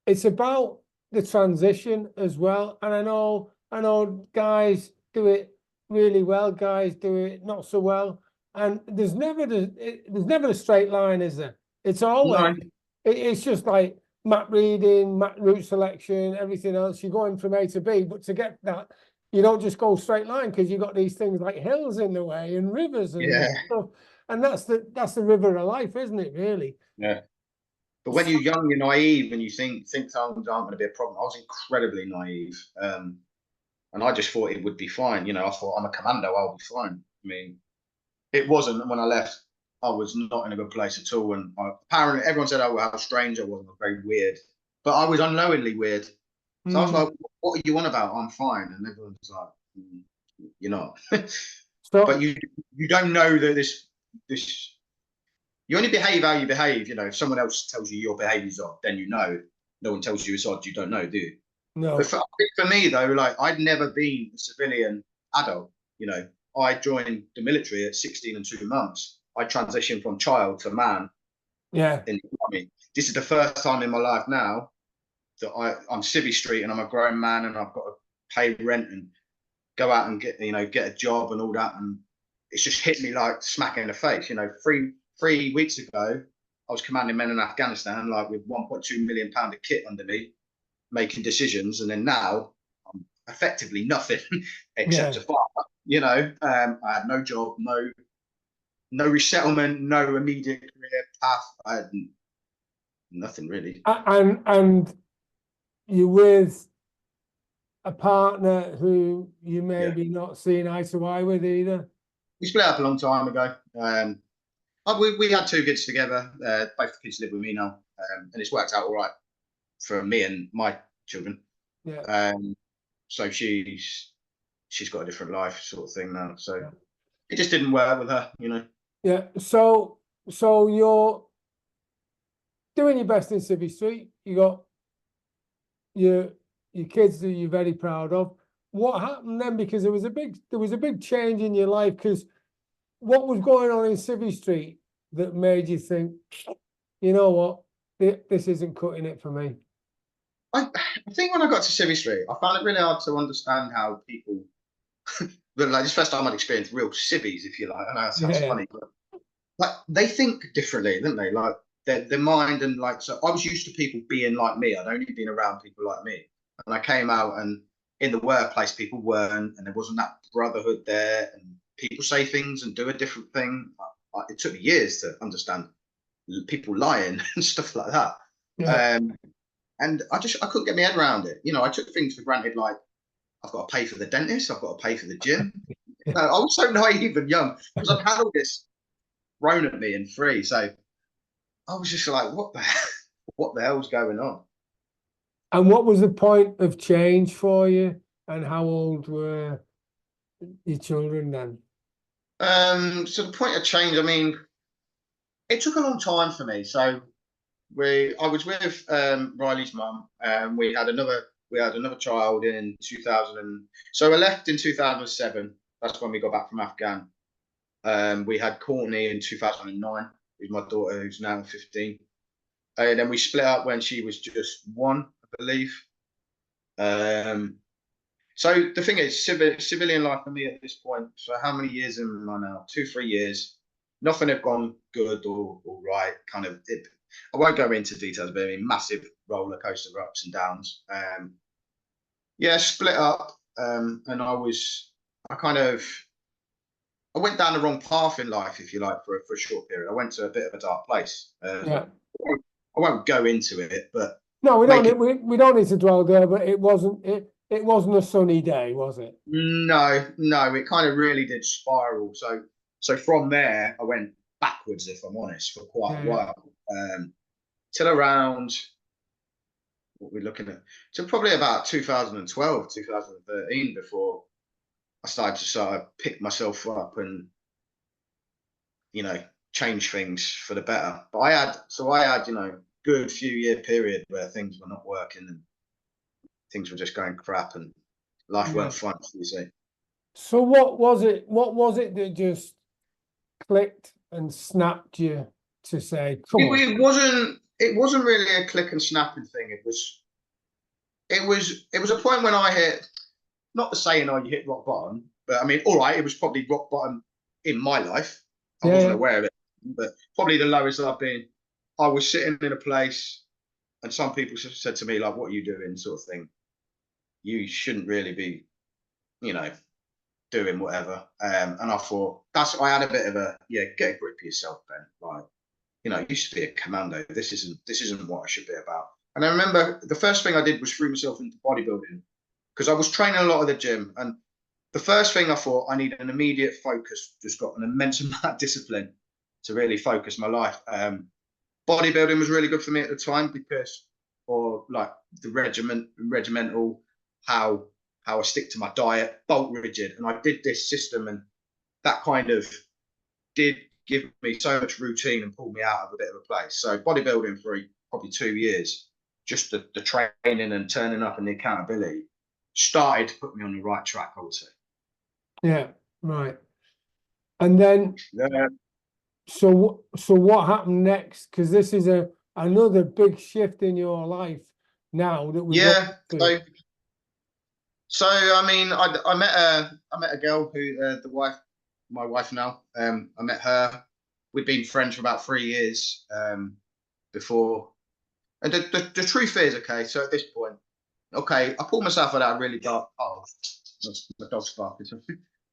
it's about the transition as well. And I know guys do it really well, guys do it not so well, and there's never a straight line, is there? It's always it's just like map reading, map route selection, everything else. You're going from A to B, but to get that, you don't just go straight line, because you've got these things like hills in the way and rivers and stuff. And that's the river of life, isn't it, really? Yeah. But when you're young, you're naive, and you think things aren't going to be a problem. I was incredibly naive, and I just thought it would be fine. You know, I thought, I'm a commando, I'll be fine. I mean, it wasn't. And when I left, I was not in a good place at all. And apparently, everyone said, "Oh, how strange I was. I was very weird," but I was unknowingly weird. So I was like, "What are you on about? I'm fine." And everyone was like, "You're not." So, but you don't know that this you only behave how you behave. You know, if someone else tells you your behaviour's odd, then you know. No one tells you it's odd, you don't know, do you? no. But for me though, like, I'd never been a civilian adult. You know, I joined the military at 16 and 2 months. I transitioned from child to man. Yeah. In the army. This is the first time in my life now that I'm civvy street, and I'm a grown man, and I've got to pay rent and go out and get a job and all that. And it's just hit me like smack in the face. You know, three weeks ago, I was commanding men in Afghanistan, like with £1.2 million of kit under me, making decisions, and then now I'm effectively nothing except a farmer. You know, I had no job, no resettlement, no immediate career path. I had nothing really. And you're with a partner who you maybe not seeing eye to eye with either. We split up a long time ago. We had 2 kids together. Both the kids live with me now, and it's worked out all right for me and my children. Yeah. So she's got a different life, sort of thing now. So it just didn't work with her, you know. Yeah. So you're doing your best in Civvy Street. You got your kids that you're very proud of. What happened then? Because there was a big change in your life. Because what was going on in Civvy Street that made you think, you know what, this isn't cutting it for me? I think when I got to Civvy Street, I found it really hard to understand how people, but like this first time I'd experienced real civvies, if you like. I know that sounds funny, but like they think differently, don't they? Like their mind, and like, so I was used to people being like me. I'd only been around people like me, and I came out, and in the workplace people weren't, and there wasn't that brotherhood there, and people say things and do a different thing. It took me years to understand people lying and stuff like that. Yeah. And I couldn't get my head around it. You know, I took things for granted, like I've got to pay for the dentist, I've got to pay for the gym. I was so naive and young because I've had all this thrown at me and free. So I was just like, what the hell's going on? And what was the point of change for you? And how old were your children then? So the point of change, I mean, it took a long time for me. So I was with Riley's mum, and we had another child in 2000. So I left in 2007. That's when we got back from Afghan. We had Courtney in 2009, who's my daughter, who's now 15. And then we split up when she was just 1, I believe. So the thing is, civilian life for me at this point, so how many years am I now? 2, 3 years. Nothing had gone good or right. Kind of, I won't go into details, but I mean, massive roller coaster of ups and downs. Split up, and I went down the wrong path in life, if you like, for a short period. I went to a bit of a dark place. Yeah. I won't go into it, but no, we don't need to dwell there. But it wasn't a sunny day, was it? No, it kind of really did spiral. So from there, I went backwards, if I'm honest, for quite a while, till around what we're looking at. So probably about 2012, 2013 before I started to sort of pick myself up and, you know, change things for the better. But I had, you know, good few year period where things were not working and things were just going crap and life weren't fun, you see. So what was it? What was it that just clicked and snapped you to say, "Come on"? It wasn't. It wasn't really a click and snapping thing. It was. It was a point when I hit. Not the saying, "Oh, you hit rock bottom," but I mean, all right, it was probably rock bottom in my life. I wasn't aware of it, but probably the lowest I've been. I was sitting in a place, and some people said to me, like, "What are you doing?" sort of thing. You shouldn't really be, you know, doing whatever. And I thought I had a bit of a get a grip of yourself, Ben. Like, you know, I used to be a commando. This isn't what I should be about. And I remember the first thing I did was threw myself into bodybuilding because I was training a lot at the gym. And the first thing I thought, I need an immediate focus. Just got an immense amount of discipline to really focus my life. Bodybuilding was really good for me at the time because, or like the regimental, how I stick to my diet, bolt rigid, and I did this system, and that kind of did give me so much routine and pulled me out of a bit of a place. So bodybuilding for probably 2 years, just the training and turning up and the accountability started to put me on the right track, I would say. Yeah, right. And then, so what happened next? Because this is another big shift in your life now that we So I mean, I met a girl who my wife now. I met her. We'd been friends for about 3 years before. And the truth is, okay, so at this point, okay, I pulled myself out of that really dark. Oh, my dog's barking.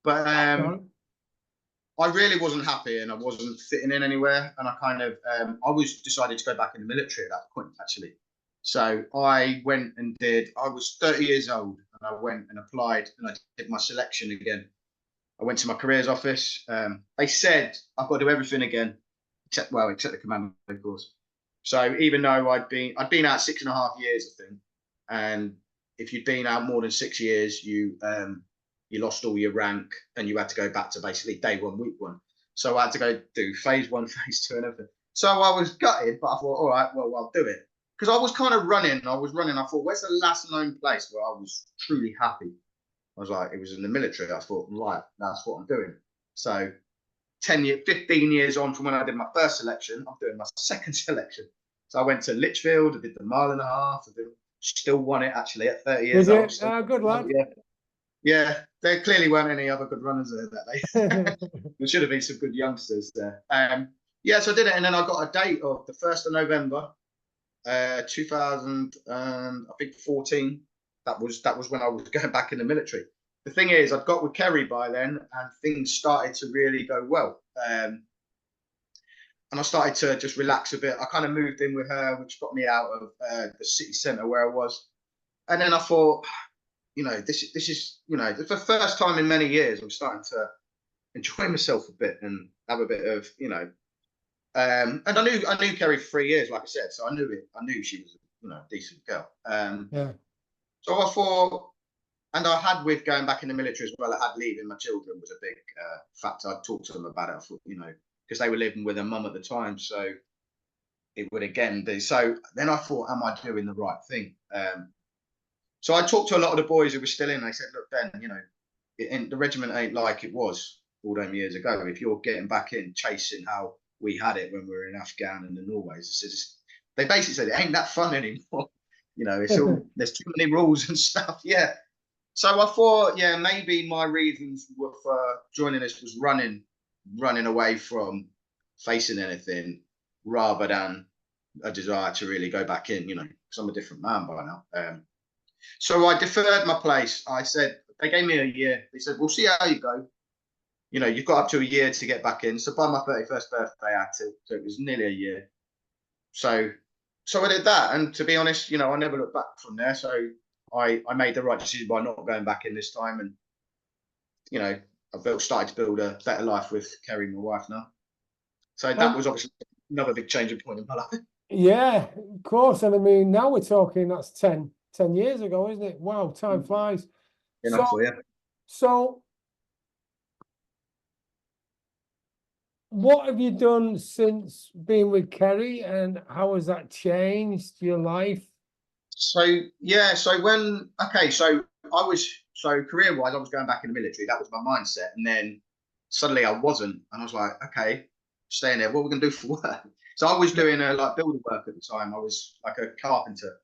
But I really wasn't happy and I wasn't fitting in anywhere. And I kind of, I was decided to go back in the military at that point, actually. So I went and I was 30 years old and I went and applied and I did my selection again. I went to my careers office. They said I've got to do everything again, except the commando, of course. So even though I'd been out 6.5 years, I think, and if you'd been out more than 6 years, you lost all your rank and you had to go back to basically day one, week one. So I had to go do phase 1, phase 2, and everything. So I was gutted, but I thought, all right, well, I'll do it. Because I was kind of running. I thought, where's the last known place where I was truly happy? I was like, it was in the military. I thought, right, that's what I'm doing. So 15 years on from when I did my first selection, I'm doing my second selection. So I went to Lichfield, I did the 1.5 miles, still won it actually at 30 years old. Good lad. Yeah, there clearly weren't any other good runners there that day. There should have been some good youngsters there. So I did it, and then I got a date of the 1st of November, 2000, I think 14. That was when I was going back in the military. The thing is, I'd got with Kerry by then, and things started to really go well. And I started to just relax a bit. I kind of moved in with her, which got me out of the city centre where I was. And then I thought, you know, this is, you know, the first time in many years I'm starting to enjoy myself a bit and have a bit of, you know, and I knew Kerry for 3 years, like I said, so I knew she was, you know, a decent girl. So I thought, and I had with going back in the military as well, I had leaving my children was a big factor. I talked to them about it. I thought, you know, because they were living with their mum at the time, so it would again be. So then I thought, am I doing the right thing? So I talked to a lot of the boys who were still in. They said, look, Ben, you know, the regiment ain't like it was all them years ago. If you're getting back in, chasing how we had it when we were in Afghan and the Norways, they basically said it ain't that fun anymore. You know, it's all there's too many rules and stuff. Yeah. So I thought, yeah, maybe my reasons were for joining this was running away from facing anything rather than a desire to really go back in, you know, because I'm a different man by now. So I deferred my place. I said, they gave me a year. They said, we'll see how you go. You know, you've got up to a year to get back in. So by my 31st birthday, I had to. So it was nearly a year. So I did that. And to be honest, you know, I never looked back from there. So I made the right decision by not going back in this time. And, you know, I've started to build a better life with Kerry, my wife now. So that was obviously another big changing point in my life. Yeah, of course. And I mean, now we're talking that's 10 years ago, isn't it? Wow, time flies. You know, So, so yeah. so what have you done since being with Kerry, and how has that changed your life? So yeah, so I was career-wise, I was going back in the military. That was my mindset, and then suddenly I wasn't, and I was like, okay, staying there. What are we gonna do for work? So I was doing like building work at the time. I was like a carpenter,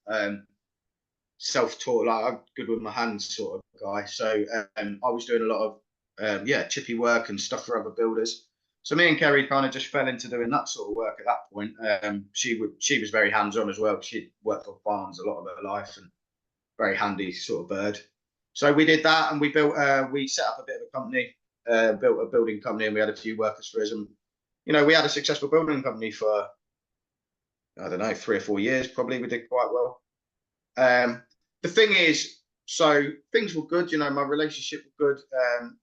self-taught, like I'm good with my hands sort of guy. So I was doing a lot of chippy work and stuff for other builders. So me and Kerry kind of just fell into doing that sort of work at that point. She was very hands-on as well. She'd worked on farms a lot of her life and very handy sort of bird. So we did that, and we set up a bit of a company, built a building company, and we had a few workers for us. And we had a successful building company for I don't know 3 or 4 years. Probably we did quite well. The thing is, so things were good. My relationship was good.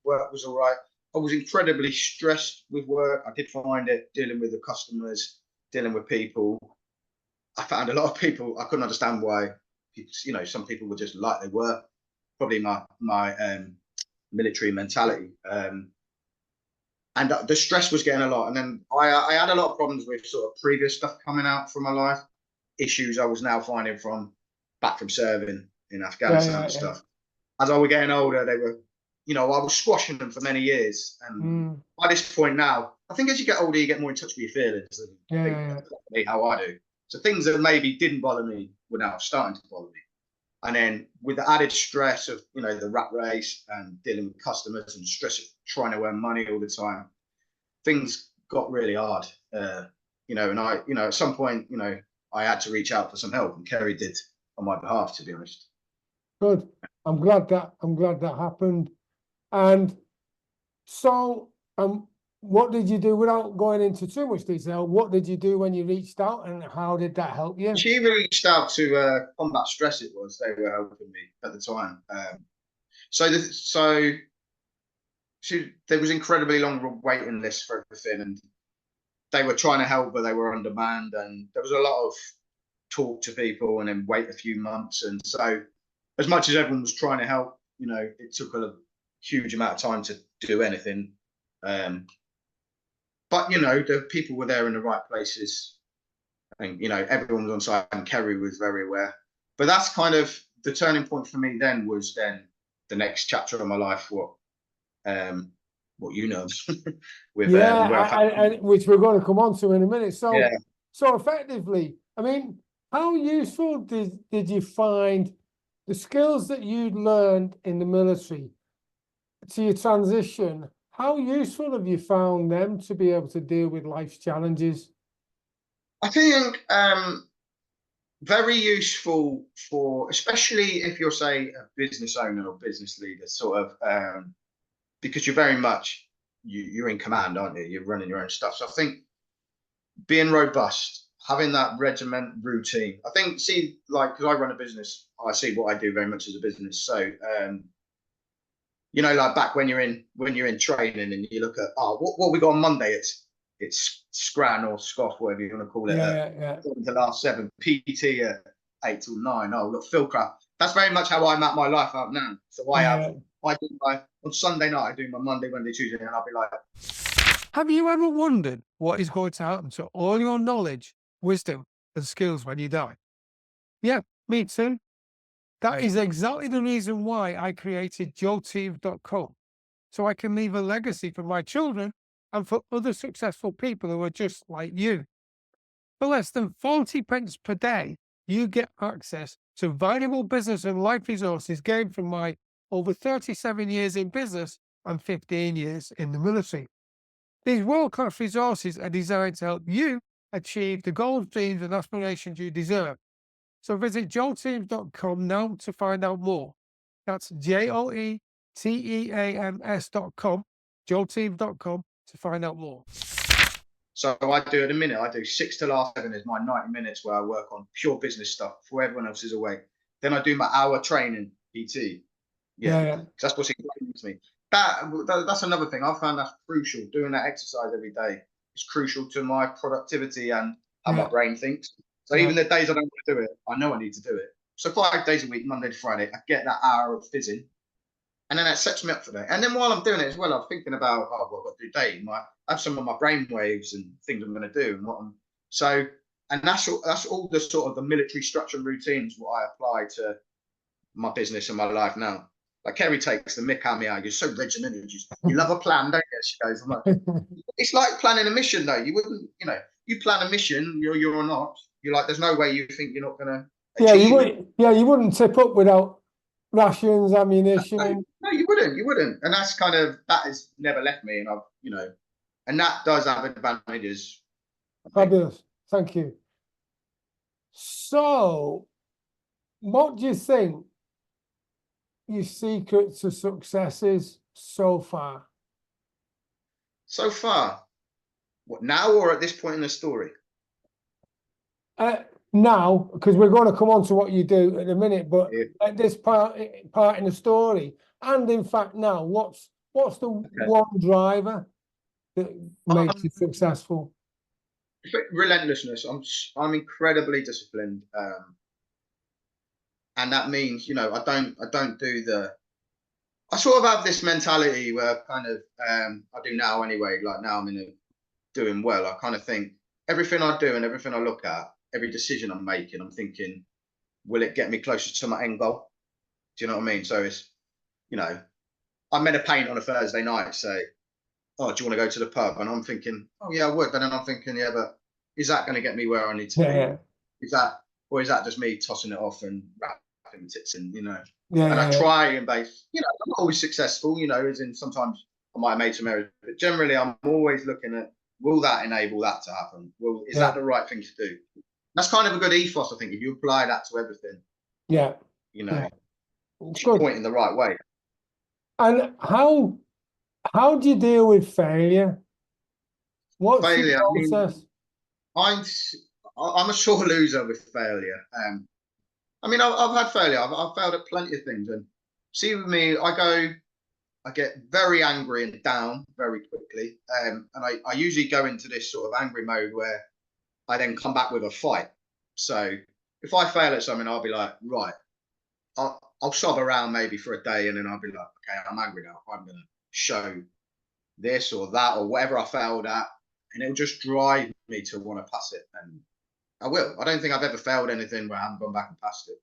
Work was all right. I was incredibly stressed with work. I did find it dealing with the customers, dealing with people. I found a lot of people. I couldn't understand why. Some people were just like they were. Probably my military mentality. And the stress was getting a lot. And then I had a lot of problems with sort of previous stuff coming out from my life, issues I was now finding from back from serving in Afghanistan and stuff. As I was getting older, they were, I was squashing them for many years. And by this point now, I think as you get older, you get more in touch with your feelings. And I think that's how I do. So things that maybe didn't bother me were now starting to bother me. And then with the added stress of, the rat race and dealing with customers and stress of trying to earn money all the time, things got really hard. And at some point, I had to reach out for some help, and Kerry did on my behalf, to be honest. Good. I'm glad that happened. And so, what did you do, without going into too much detail? What did you do when you reached out, and how did that help you? She reached out to combat stress. It was they were helping me at the time. There was incredibly long waiting lists for everything, and they were trying to help, but they were on demand, and there was a lot of talk to people and then wait a few months. And so, as much as everyone was trying to help, it took a huge amount of time to do anything. But the people were there in the right places. I think everyone was on side, and Kerry was very aware. But that's kind of the turning point for me. Then was the next chapter of my life. What with which we're going to come on to in a minute. So, yeah. So effectively, I mean, how useful did you find the skills that you'd learned in the military to your transition? How useful have you found them to be able to deal with life's challenges? I think very useful for, especially if you're, say, a business owner or business leader, sort of, because you're very much, you're in command, aren't you? You're running your own stuff. So I think being robust, having that regiment routine. I think, because I run a business, I see what I do very much as a business. So, like back when you're in training and you look at, what we got on Monday, it's scran or scoff, whatever you want to call it. The last 7 PT at 8 till 9. Oh, look, Phil crap. That's very much how I map my life out now. So on Sunday night, I do my Monday, Wednesday, Tuesday, and I'll be like, have you ever wondered what is going to happen to all your knowledge, wisdom, and skills when you die? Yeah, me too. That is exactly the reason why I created joeteam.com. So I can leave a legacy for my children and for other successful people who are just like you. For less than 40 pence per day, you get access to valuable business and life resources gained from my over 37 years in business and 15 years in the military. These world-class resources are designed to help you achieve the goals, dreams, and aspirations you deserve. So visit joeteams.com now to find out more. That's joeteams.com, joeteams.com to find out more. So I do at a minute, I do 6 till 7 is my 90 minutes where I work on pure business stuff before everyone else is awake. Then I do my hour training, PT. Yeah. That's what's important to me. That's another thing. I found that's crucial. Doing that exercise every day is crucial to my productivity and how my brain thinks. So even the days I don't want to do it, I know I need to do it. So 5 days a week, Monday to Friday, I get that hour of fizzing. And then that sets me up for that. And then while I'm doing it as well, I'm thinking about, oh, what I've got to do today. I have some of my brain waves and things I'm going to do and what I'm so. And that's all the sort of the military structure and routines what I apply to my business and my life now. Like Kerry takes the mick out of me, you're so regimented. You love a plan, don't you? She goes, I'm like, it's like planning a mission though. You wouldn't, you plan a mission, you're or not. You're like, there's no way you think you're not gonna achieve it. You wouldn't tip up without rations, ammunition. No, you wouldn't. And that's that has never left me. And I've, and that does have advantages. Fabulous. Thank you. So, what do you think your secret to success is so far? So far? What, now or at this point in the story? Now, because we're going to come on to what you do in a minute, but at this part in the story, and in fact now, what's the one driver that makes you successful? Relentlessness. I'm incredibly disciplined, and that means I don't do the. I sort of have this mentality where I do now anyway. Like now I'm doing well. I kind of think everything I do and everything I look at, every decision I'm making, I'm thinking, will it get me closer to my end goal? Do you know what I mean? So it's, I'm meant to paint on a Thursday night, say, oh, do you want to go to the pub? And I'm thinking, oh yeah, I would. But then I'm thinking, yeah, but is that going to get me where I need to be? Is that just me tossing it off and wrapping tits in, I try and base, I'm not always successful, as in sometimes I might have made some errors, but generally I'm always looking at, will that enable that to happen? Is that the right thing to do? That's kind of a good ethos, I think, if you apply that to everything. It's pointing the right way. And how do you deal with failure? What's failure? The process? I'm a sore loser with failure. I've had failure. I've failed at plenty of things, and see with me, I get very angry and down very quickly, and I usually go into this sort of angry mode where I then come back with a fight. So if I fail at something, I'll be like, right, I'll sob around maybe for a day, and then I'll be like, okay, I'm angry now. I'm going to show this or that or whatever I failed at, and it'll just drive me to want to pass it. And I will. I don't think I've ever failed anything where I haven't gone back and passed it.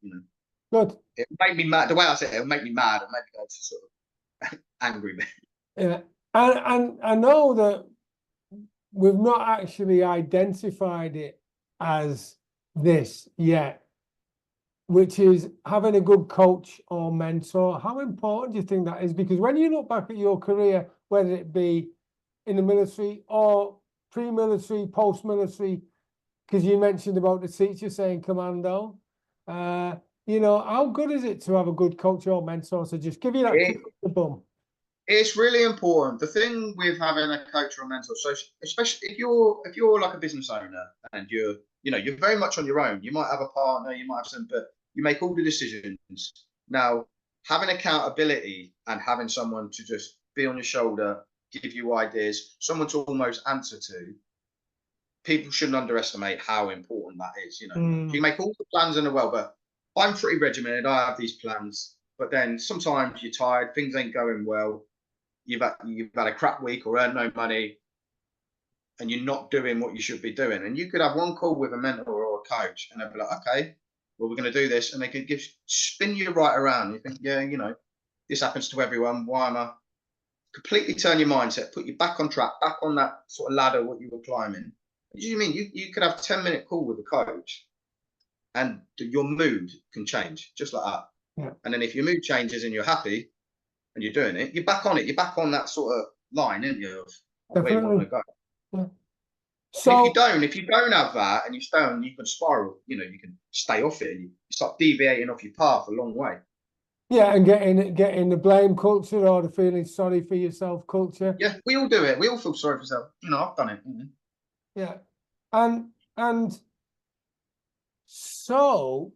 Good. It make me mad. The way I say it, it'll make me mad. It'll make me go to sort of angry me. Yeah, and I know that we've not actually identified it as this yet, which is having a good coach or mentor. How important do you think that is? Because when you look back at your career, whether it be in the military or pre-military, post-military, because you mentioned about the teacher saying Commando, how good is it to have a good coach or mentor to just give you that kick up the bum? It's really important. The thing with having a coach or a mentor, so especially if you're like a business owner and you're very much on your own, you might have a partner, you might have some, but you make all the decisions. Now, having accountability and having someone to just be on your shoulder, give you ideas, someone to almost answer to, people shouldn't underestimate how important that is. You make all the plans in the world, but I'm pretty regimented. I have these plans, but then sometimes you're tired, things ain't going well. You've had a crap week or earned no money, and you're not doing what you should be doing. And you could have one call with a mentor or a coach, and they'll be like, okay, well, we're going to do this. And they could spin you right around. You think, yeah, this happens to everyone. Why am I? Completely turn your mindset, put you back on track, back on that sort of ladder, what you were climbing. What do you mean? You could have a 10-minute call with a coach, and your mood can change just like that. Yeah. And then if your mood changes and you're happy and you're doing it, you're back on it. You're back on that sort of line, aren't you, of where you want to go. Yeah. So if you don't have that and you stay on, you can spiral. You can stay off it and you start deviating off your path a long way. Yeah, and getting the blame culture or the feeling sorry for yourself culture. Yeah, we all do it. We all feel sorry for ourselves. I've done it. Yeah, and so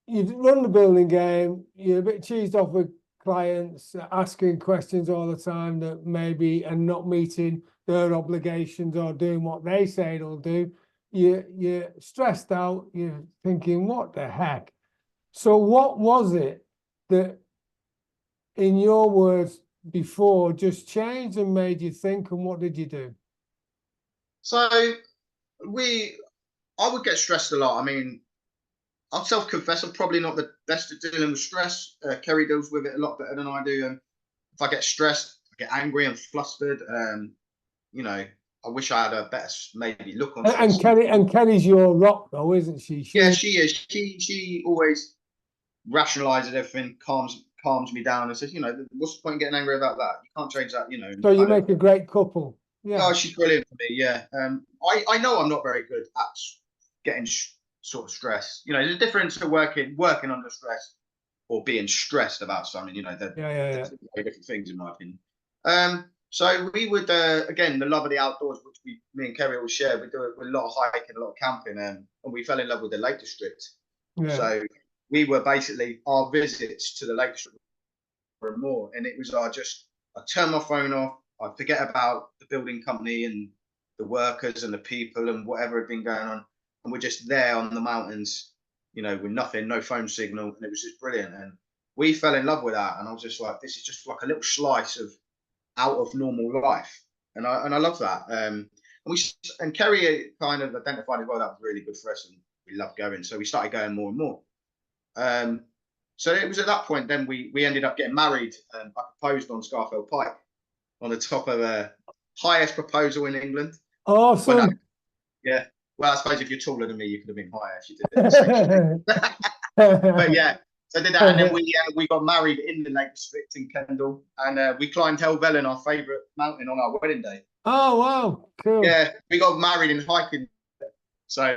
you've run the building game. You're a bit cheesed off with clients asking questions all the time that maybe are not meeting their obligations or doing what they say they'll do. you're stressed out, you're thinking, what the heck? So what was it that, in your words before, just changed and made you think, and what did you do? So I would get stressed a lot. I mean, I'll self-confess, I'm probably not the best at dealing with stress. Kerry deals with it a lot better than I do. And if I get stressed, I get angry and flustered. You know, I wish I had a better maybe look on stress. And Kerry's your rock, though, isn't she? Yeah, she is. She always rationalizes everything, calms me down, and says, you know, what's the point in getting angry about that? You can't change that, you know. So you make a great couple. Yeah. Oh, she's brilliant for me. Yeah. I know I'm not very good at getting sort of stress. You know, there's a difference to working under stress or being stressed about something. You know, they're very different things in my opinion. So we would again, the love of the outdoors, which me and Kerry always share. We do it with a lot of hiking, a lot of camping, and we fell in love with the Lake District. Yeah. So we were basically, our visits to the Lake District were more, and it was I turn my phone off. I forget about the building company and the workers and the people and whatever had been going on. And we're just there on the mountains, you know, with nothing, no phone signal. And it was just brilliant. And we fell in love with that. And I was just like, this is just like a little slice of out of normal life. And I love that. And Kerry kind of identified as well, that was really good for us. And we loved going. So we started going more and more. So it was at that point, then we ended up getting married. I proposed on Scarfell Pike, on the top of the highest proposal in England. Awesome. Yeah. Well, I suppose if you're taller than me, you could have been higher if you did it. But yeah, so I did that, and then we got married in the Lake District in Kendal, and we climbed Helvellyn, our favourite mountain, on our wedding day. Oh wow, cool. Yeah, we got married in hiking. So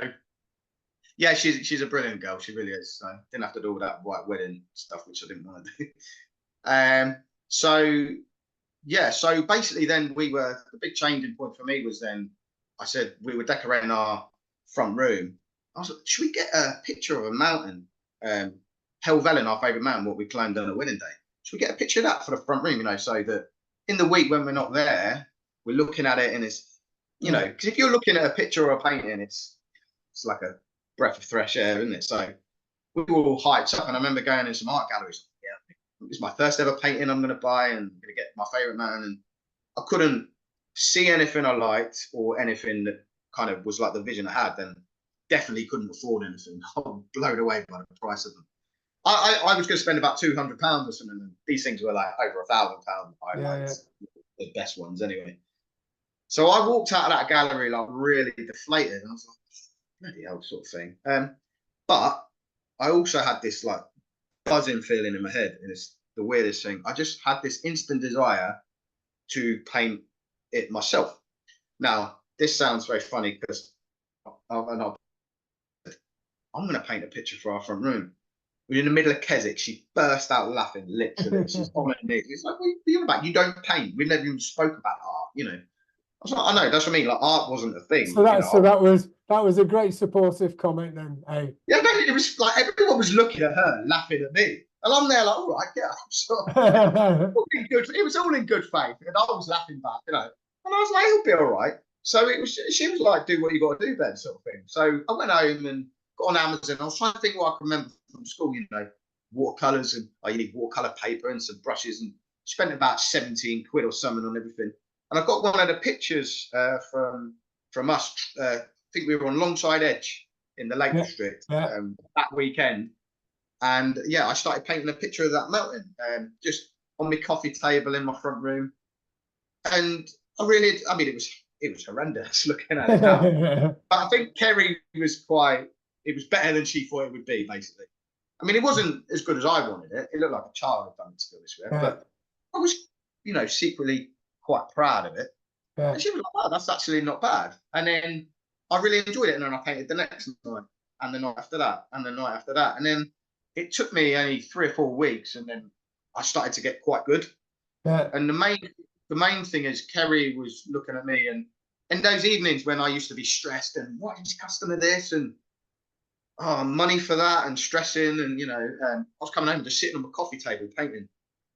yeah, she's a brilliant girl. She really is. So didn't have to do all that white wedding stuff, which I didn't want to do. So yeah, so basically then the big changing point for me was then I said we were decorating our front room. I was like, should we get a picture of a mountain, Helvellyn, our favourite mountain, what we climbed on a wedding day? Should we get a picture of that for the front room, you know, so that in the week when we're not there, we're looking at it and it's, you know, because if you're looking at a picture or a painting, it's like a breath of fresh air, isn't it? So we were all hyped up, and I remember going in some art galleries. Yeah, it's my first ever painting I'm going to buy, and I'm going to get my favourite mountain. And I couldn't see anything I liked or anything that kind of was like the vision I had. Then definitely couldn't afford anything. I was blown away by the price of them. I was going to spend about £200 or something, and these things were like over £1,000. I liked the best ones anyway. So I walked out of that gallery like really deflated, and I was like, bloody hell, sort of thing. But I also had this like buzzing feeling in my head, and it's the weirdest thing. I just had this instant desire to paint it myself. Now, this sounds very funny because I'm going to paint a picture for our front room. We're in the middle of Keswick. She burst out laughing, literally. She's on her knees. It's like, what are you on about? You don't paint. We've never even spoke about art, you know. I was like, I know, that's what I mean. Like, art wasn't a thing. So that was a great supportive comment then, hey. Yeah, no, it was like everyone was looking at her, laughing at me. And I'm there like, all right, yeah, I'm sorry. It was all in good faith. And I was laughing back, you know. And I was like, it'll be all right. So she was like, do what you got to do, Ben, sort of thing. So I went home and got on Amazon. I was trying to think what I can remember from school, you know, watercolours, and you need watercolour paper and some brushes, and spent about 17 quid or something on everything. And I got one of the pictures from us. I think we were on Longside Edge in the Lake District that weekend. And yeah, I started painting a picture of that mountain just on my coffee table in my front room. And I mean, it was horrendous looking at it now. But I think Kerry was it was better than she thought it would be, basically. I mean, it wasn't as good as I wanted it. It looked like a child had done it, to be honest with you. But I was, you know, secretly quite proud of it. And she was like, wow, that's actually not bad. And then I really enjoyed it. And then I painted the next night, and the night after that, and the night after that. And then it took me only 3 or 4 weeks, and then I started to get quite good. And the main thing is Kerry was looking at me, and in those evenings when I used to be stressed and what is customer this and money for that and stressing, and you know, I was coming home just sitting on my coffee table painting,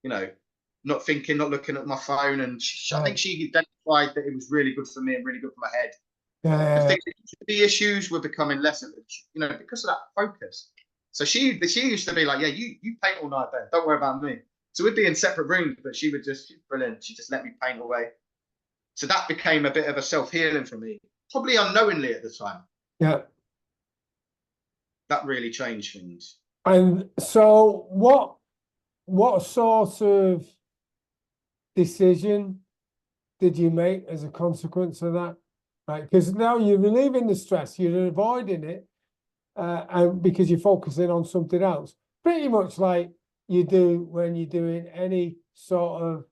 you know, not thinking, not looking at my phone. And I think she identified that it was really good for me and really good for my head. Yeah. The issues were becoming less, because of that focus. So she used to be like, yeah, you paint all night, Ben. Don't worry about me. So we'd be in separate rooms, but she's brilliant. She just let me paint away. So that became a bit of a self-healing for me, probably unknowingly at the time. Yeah. That really changed things. And so what sort of decision did you make as a consequence of that? Right, because now you're relieving the stress, you're avoiding it, and because you're focusing on something else, pretty much like you do when you're doing any sort of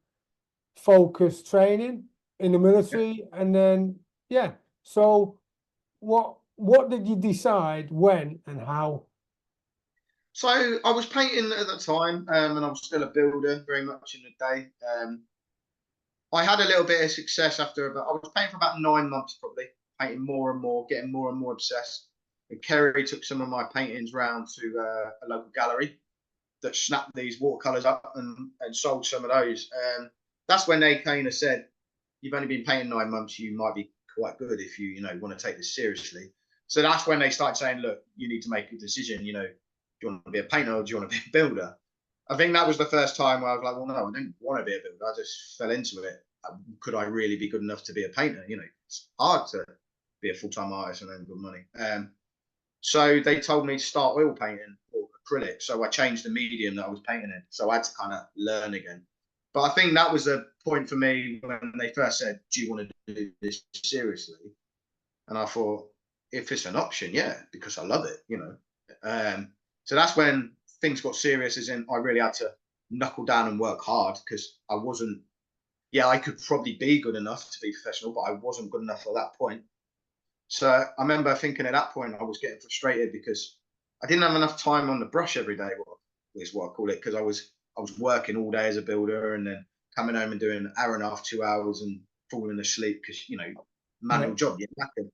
focused training in the military. And then, yeah. So what did you decide when and how? So I was painting at the time, and I was still a builder very much in the day. I had a little bit of success after I was painting for about 9 months, probably painting more and more, getting more and more obsessed. And Kerry took some of my paintings round to a local gallery that snapped these watercolors up and sold some of those. That's when they kind of said, "You've only been painting 9 months. You might be quite good if you want to take this seriously." So that's when they started saying, "Look, you need to make a decision. Do you want to be a painter or do you want to be a builder?" I think that was the first time where I was like, well, no, I didn't want to be a builder. I just fell into it. Could I really be good enough to be a painter? It's hard to be a full-time artist and earn good money. So they told me to start oil painting or acrylic. So I changed the medium that I was painting in. So I had to kind of learn again. But I think that was a point for me when they first said, "Do you want to do this seriously?" And I thought, if it's an option, yeah, because I love it, So that's when things got serious, as in I really had to knuckle down and work hard, because I wasn't, I could probably be good enough to be professional, but I wasn't good enough at that point. So I remember thinking at that point I was getting frustrated because I didn't have enough time on the brush every day, is what I call it, because I was working all day as a builder and then coming home and doing an hour and a half, 2 hours and falling asleep because, manual job, you're knackered.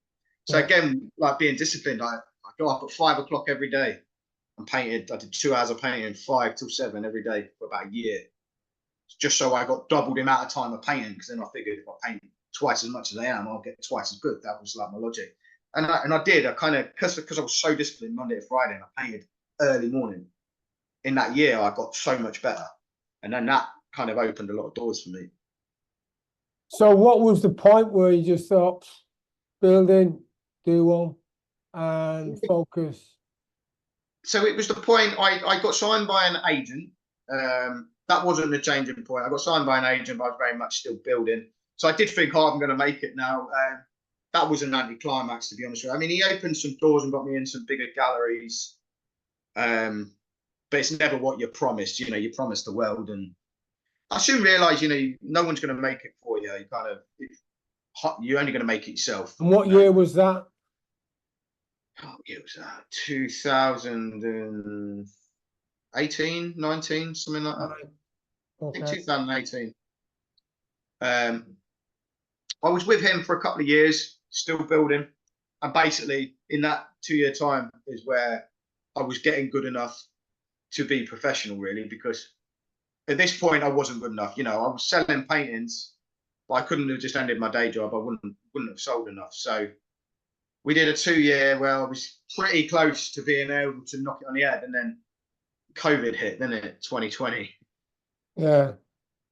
So again, like being disciplined, I got up at 5 o'clock every day and painted. I did 2 hours of painting, 5 till 7 every day for about a year, just so I got double the amount of time of painting. Because then I figured if I paint twice as much as I am, I'll get twice as good. That was like my logic, and I did. I kind of, because I was so disciplined Monday to Friday, and I painted early morning. In that year, I got so much better, and then that kind of opened a lot of doors for me. So what was the point where you just thought, building, do one, and focus? So it was the point I got signed by an agent. That wasn't the changing point. I got signed by an agent, but I was very much still building. So I did think, I'm going to make it now. That was an anticlimax, to be honest with you. I mean, he opened some doors and got me in some bigger galleries. But it's never what you promised. You promised the world, and I soon realised, no one's going to make it for you. You're only going to make it yourself. And what year was that? Oh, it was 2018, 19, something like that. Right. Okay. I think 2018. I was with him for a couple of years, still building, and basically in that 2-year time is where I was getting good enough to be professional, really, because at this point I wasn't good enough. I was selling paintings, but I couldn't have just ended my day job. I wouldn't have sold enough. So we did a 2-year where I was pretty close to being able to knock it on the head, and then COVID hit, didn't it? 2020. Yeah.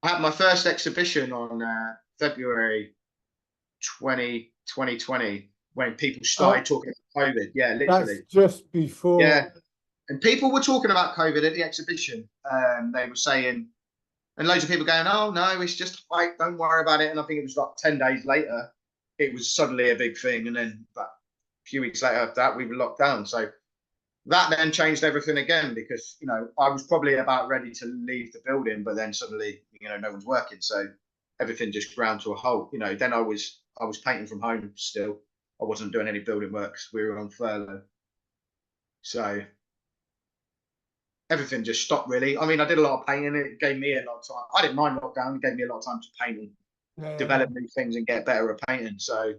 I had my first exhibition on February 2020 when people started talking about COVID. Yeah, literally. That's just before. Yeah. And people were talking about COVID at the exhibition. They were saying, and loads of people going, "Oh, no, it's just a fight. Don't worry about it." And I think it was like 10 days later, it was suddenly a big thing. And then about a few weeks later after that, we were locked down. So that then changed everything again, because, I was probably about ready to leave the building, but then suddenly, no one's working. So everything just ground to a halt. Then I was painting from home still. I wasn't doing any building work because we were on furlough. So everything just stopped, really. I mean, I did a lot of painting. It gave me a lot of time. I didn't mind lockdown. It gave me a lot of time to paint and develop new things and get better at painting. So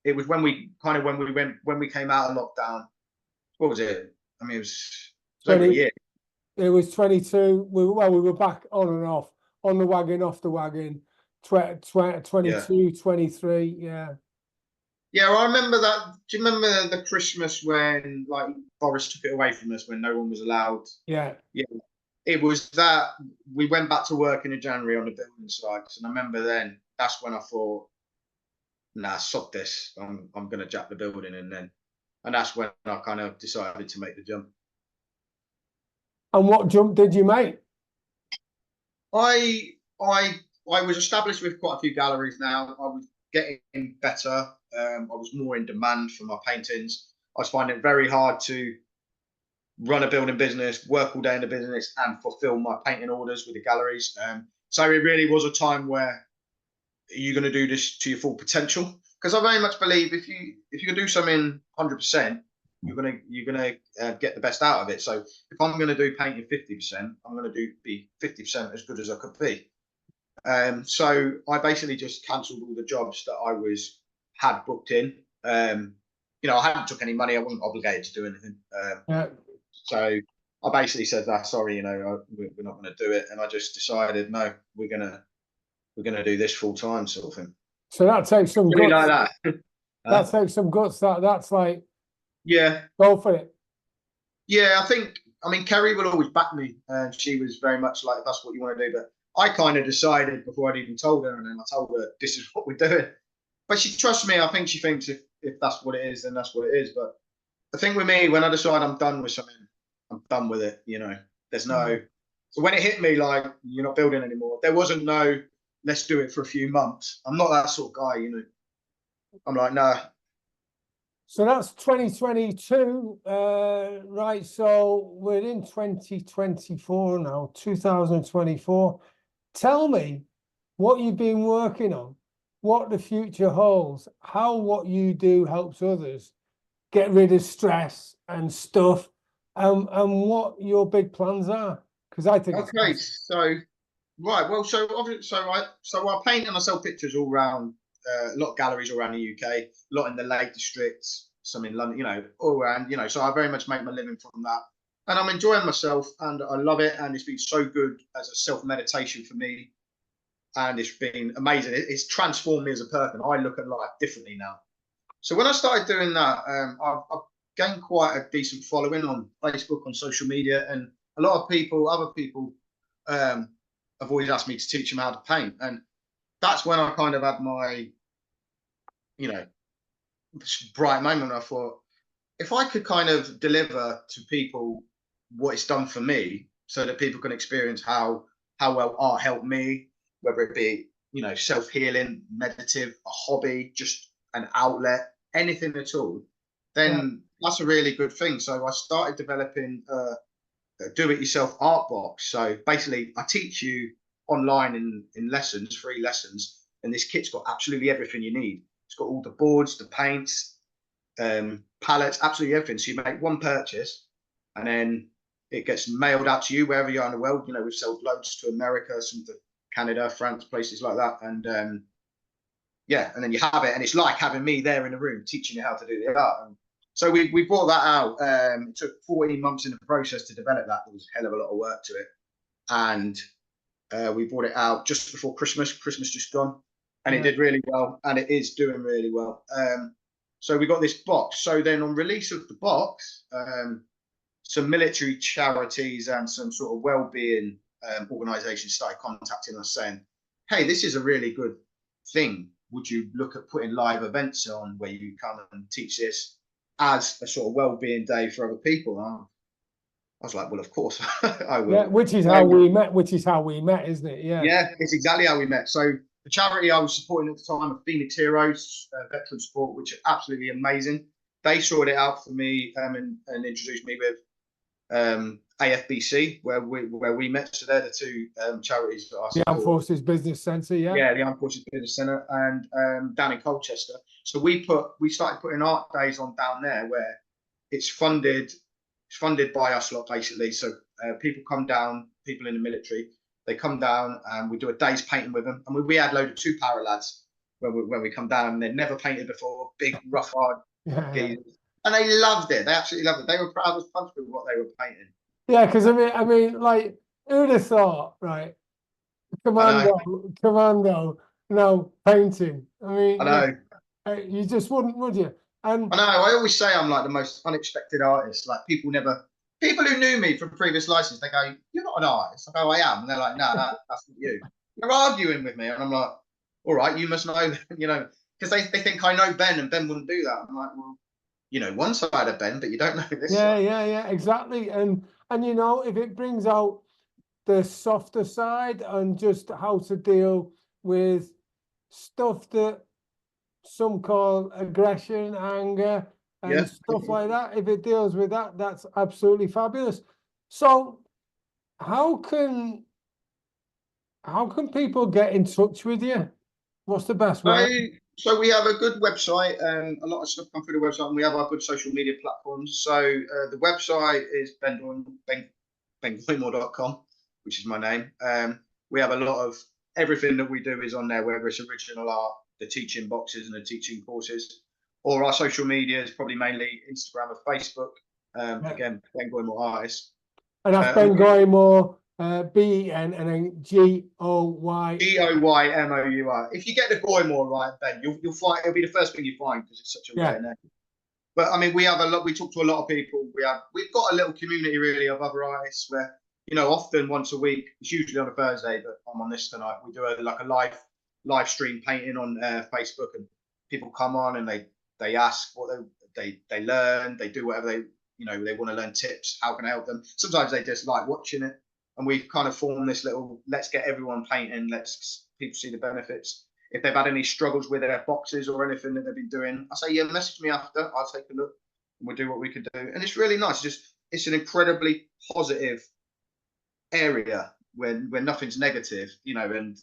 it was when we came out of lockdown. What was it? I mean, it was over a year. It was 22. We were back on and off, on the wagon, off the wagon. 22, 23. Yeah. Yeah, I remember that. Do you remember the Christmas when like Boris took it away from us when no one was allowed? Yeah. Yeah, it was that we went back to work in January on the building sites, and I remember then that's when I thought, nah, sod this. I'm gonna jack the building, and that's when I kind of decided to make the jump. And what jump did you make? I I I was established with quite a few galleries now. I was getting better. I was more in demand for my paintings. I was finding it very hard to run a building business, work all day in the business, and fulfill my painting orders with the galleries. So it really was a time where you're going to do this to your full potential. Because I very much believe if you do something 100%, you're gonna get the best out of it. So if I'm going to do painting 50%, I'm going to be 50% as good as I could be. So I basically just cancelled all the jobs that I had booked in. I hadn't took any money. I wasn't obligated to do anything. Yeah. So I basically said, sorry, we're not going to do it. And I just decided, no, we're gonna do this full time, sort of thing. So that takes some Really guts. like that. That takes some guts. That's like, Yeah, go for it. yeah. I mean, Kerry will always back me, and she was very much like, that's what you want to do. But I kind of decided before I'd even told her, and then I told her this is what we're doing. But she trusts me. I think she thinks if that's what it is, then that's what it is. But the thing with me, when I decide I'm done with something, I'm done with it. There's no. So when it hit me, like, you're not building anymore, there wasn't no, let's do it for a few months. I'm not that sort of guy. I'm like, no. So that's 2022, right? So we're in 2024 now, 2024. Tell me what you've been working on, what the future holds, how what you do helps others get rid of stress and stuff, and what your big plans are. Because I think it's Okay, awesome. so right, well, so obviously, I paint and I sell pictures all around, a lot of galleries all around the UK, a lot in the Lake District, some in London, all around, so I very much make my living from that, and I'm enjoying myself, and I love it, and it's been so good as a self meditation for me, and it's been amazing. It's transformed me as a person. I look at life differently now. So when I started doing that, I've gained quite a decent following on Facebook, on social media, and a lot of people, other people, um, have always asked me to teach them how to paint, and that's when I kind of had my, you know, bright moment. I thought, if I could kind of deliver to people what it's done for me, so that people can experience how well art helped me, whether it be self healing, meditative, a hobby, just an outlet, anything at all, then that's a really good thing. So I started developing a do-it-yourself art box. So basically, I teach you online in lessons, free lessons, and this kit's got absolutely everything you need. It's got all the boards, the paints, palettes, absolutely everything. So you make one purchase, and then it gets mailed out to you wherever you are in the world. We've sold loads to America, some to Canada, France, places like that, and and then you have it, and it's like having me there in the room teaching you how to do the art. And so we brought that out. It took 14 months in the process to develop that. There was a hell of a lot of work to it, and we brought it out just before Christmas. Christmas just gone, and it did really well, and it is doing really well. So we got this box. So then on release of the box, some military charities and some sort of well-being organisations started contacting us saying, hey, this is a really good thing. Would you look at putting live events on where you come and teach this as a sort of well-being day for other people? I was like, well, of course I will. Yeah, which is how we met. Which is how we met, isn't it? Yeah. Yeah, it's exactly how we met. So the charity I was supporting at the time, Phoenix Heroes, veteran support, which is absolutely amazing. They sorted it out for me and introduced me with AFBC, where we met. So they're the two charities that I support. The Armed Forces Business Centre, Yeah, the Armed Forces Business Centre, and down in Colchester. So we started putting art days on down there where it's funded by us lot, basically. So people come down, people in the military, they come down and we do a day's painting with them. And we had a load of 2 para lads when we come down, and they'd never painted before, big, rough, hard geezers. And they loved it. They absolutely loved it. They were proud as punch with what they were painting. Yeah, because I mean, like, who'd have thought, right? Commando, painting. I mean, I know. You just wouldn't, would you? And I know. I always say I'm like the most unexpected artist. Like people who knew me from previous licenses, they go, "You're not an artist." I go, "I am," and they're like, "No, that's not you." They're arguing with me, and I'm like, "All right, you must know," because they think I know Ben, and Ben wouldn't do that. I'm like, "Well, you know one side of Ben, but you don't know this yeah, side." yeah, exactly. And if it brings out the softer side and just how to deal with stuff that some call aggression, anger, and Yeah. stuff like that. If it deals with that, that's absolutely fabulous. So how can people get in touch with you? What's the best So, way? so we have a good website, and a lot of stuff come through the website, and we have our good social media platforms. So the website is bengoymour.com, which is my name. We have a lot of everything that we do is on there, whether it's original art, the teaching boxes and the teaching courses, or our social media is probably mainly Instagram or Facebook. Again, Ben Goymour Artist. And that's Ben Goymour, BEN, and then GOY. GOYMOUR. If you get the Goymour right, Ben, you'll find it'll be the first thing you find because it's such a rare name. But I mean, we have a lot. We talk to a lot of people. We've got a little community really of other artists where often once a week. It's usually on a Thursday, but I'm on this tonight. We do a live stream painting on Facebook, and people come on and they ask what they learn. They do whatever they want to learn tips. How can I help them? Sometimes they just like watching it, and we've kind of formed this little. Let's get everyone painting. Let's people see the benefits. If they've had any struggles with their boxes or anything that they've been doing, I say, yeah, message me after. I'll take a look and we'll do what we can do. And it's really nice. It's an incredibly positive area when nothing's negative, and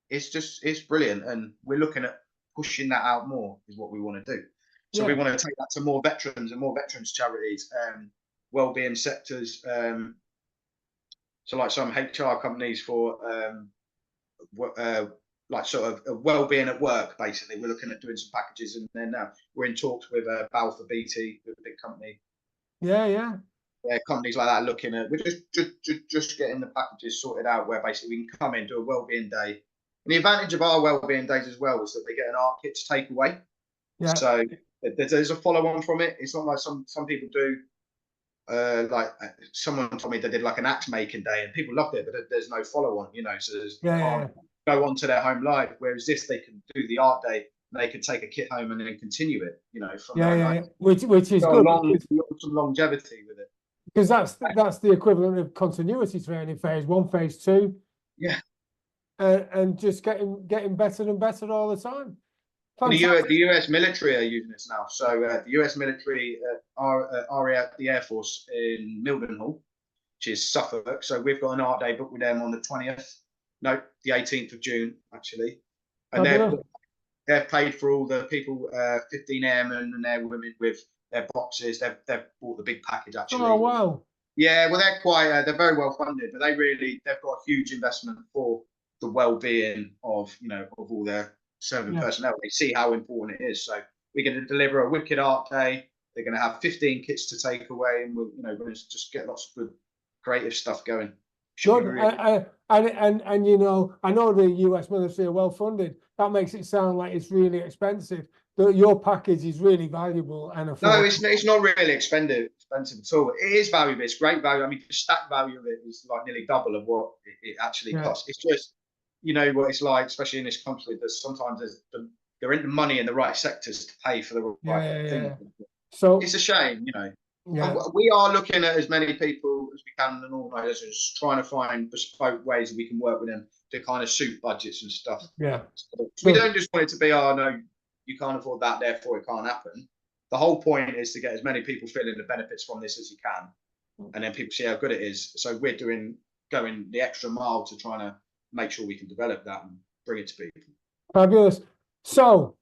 it's brilliant. And we're looking at pushing that out more is what we want to do. So we want to take that to more veterans and more veterans charities, wellbeing sectors. So like some HR companies for like sort of well-being at work. Basically, we're looking at doing some packages, and then now we're in talks with Balfour BT, with a big company. Yeah, companies like that looking at. We're just getting the packages sorted out, where basically we can come in, do a well-being day. And the advantage of our well-being days as well is that they get an art kit to take away. Yeah. So there's a follow-on from it. It's not like some people do. Like someone told me they did like an axe making day, and people loved it, but there's no follow-on. So there's can't go on to their home life. Whereas this, they can do the art day, and they can take a kit home and then continue it. From which is good. Some longevity with it. Because that's the equivalent of continuity training, phase 1, phase 2. Yeah. And just getting better and better all the time. The US military are using this now. So the US military are at the Air Force in Mildenhall, which is Suffolk. So we've got an art day booked with them on the 20th. No, the 18th of June, actually. And they've paid for all the people, 15 airmen and their women with their boxes. They've bought the big package, actually. Oh, wow. Yeah, well, they're very well funded, but they've got a huge investment for the well-being of all their serving personnel. They see how important it is. So we're going to deliver a wicked art day. They're going to have 15 kits to take away, and we'll just get lots of good creative stuff going. Good. And I know the US military are well funded. That makes it sound like it's really expensive. Your package is really valuable and affordable. No, it's not really expensive at all. It is valuable. It's great value. I mean, the stack value of it is like nearly double of what it actually costs. It's just, what it's like, especially in this country. There's sometimes there ain't the money in the right sectors to pay for the right thing. So it's a shame, And we are looking at as many people as we can and organisations, trying to find bespoke ways that we can work with them to kind of suit budgets and stuff. Yeah. So we don't just want it to be, oh no, you can't afford that, therefore it can't happen. The whole point is to get as many people feeling the benefits from this as you can, and then people see how good it is. So we're going the extra mile to trying to make sure we can develop that and bring it to people. Fabulous. So,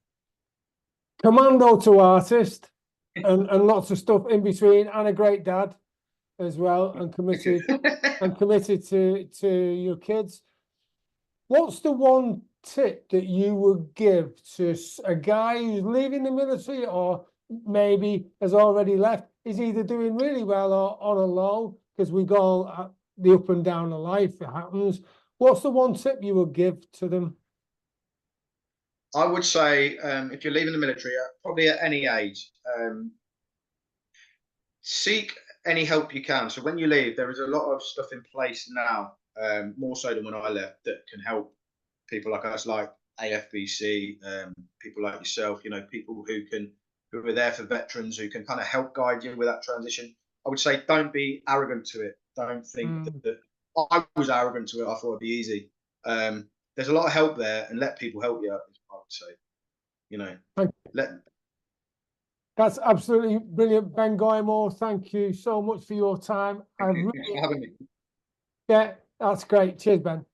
Commando to artist, and lots of stuff in between, and a great dad as well, and committed to your kids. What's the one tip that you would give to a guy who's leaving the military, or maybe has already left, is either doing really well or on a low, because we go the up and down of life, it happens. What's the one tip you would give to them? I would say if you're leaving the military, probably at any age, seek any help you can. So when you leave, there is a lot of stuff in place now, more so than when I left, that can help people like us, like AFBC, people like yourself. You know, people who are there for veterans, who can kind of help guide you with that transition. I would say don't be arrogant to it. Don't think that I was arrogant to it. I thought it'd be easy. There's a lot of help there, and let people help you. I would say, you know, That's absolutely brilliant, Ben Goymour. Thank you so much for your time. Thanks for having me. Yeah, that's great. Cheers, Ben.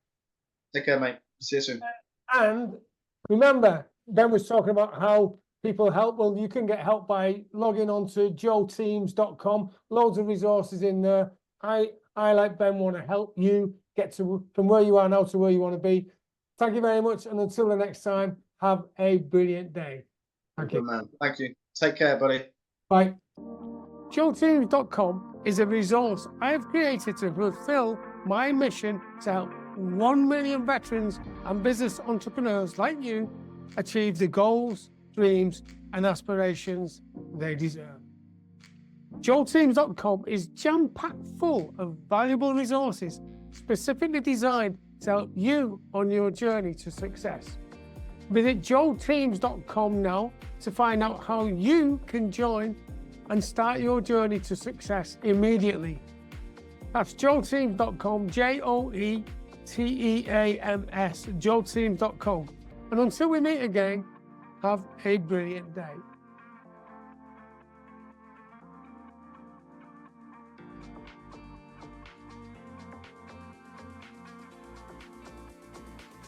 Take care, mate. See you soon. And remember, Ben was talking about how people help. Well, you can get help by logging on to joelteams.com. Loads of resources in there. I, like Ben, want to help you get to from where you are now to where you want to be. Thank you very much. And until the next time, have a brilliant day. Thank you. Man. Thank you. Take care, buddy. Bye. joelteams.com is a resource I have created to fulfill my mission to help 1 million veterans and business entrepreneurs like you achieve the goals, dreams, and aspirations they deserve. joelteams.com is jam-packed full of valuable resources specifically designed to help you on your journey to success. Visit joelteams.com now to find out how you can join and start your journey to success immediately. That's joelteams.com, joelteams, joelteams.com. And until we meet again, have a brilliant day.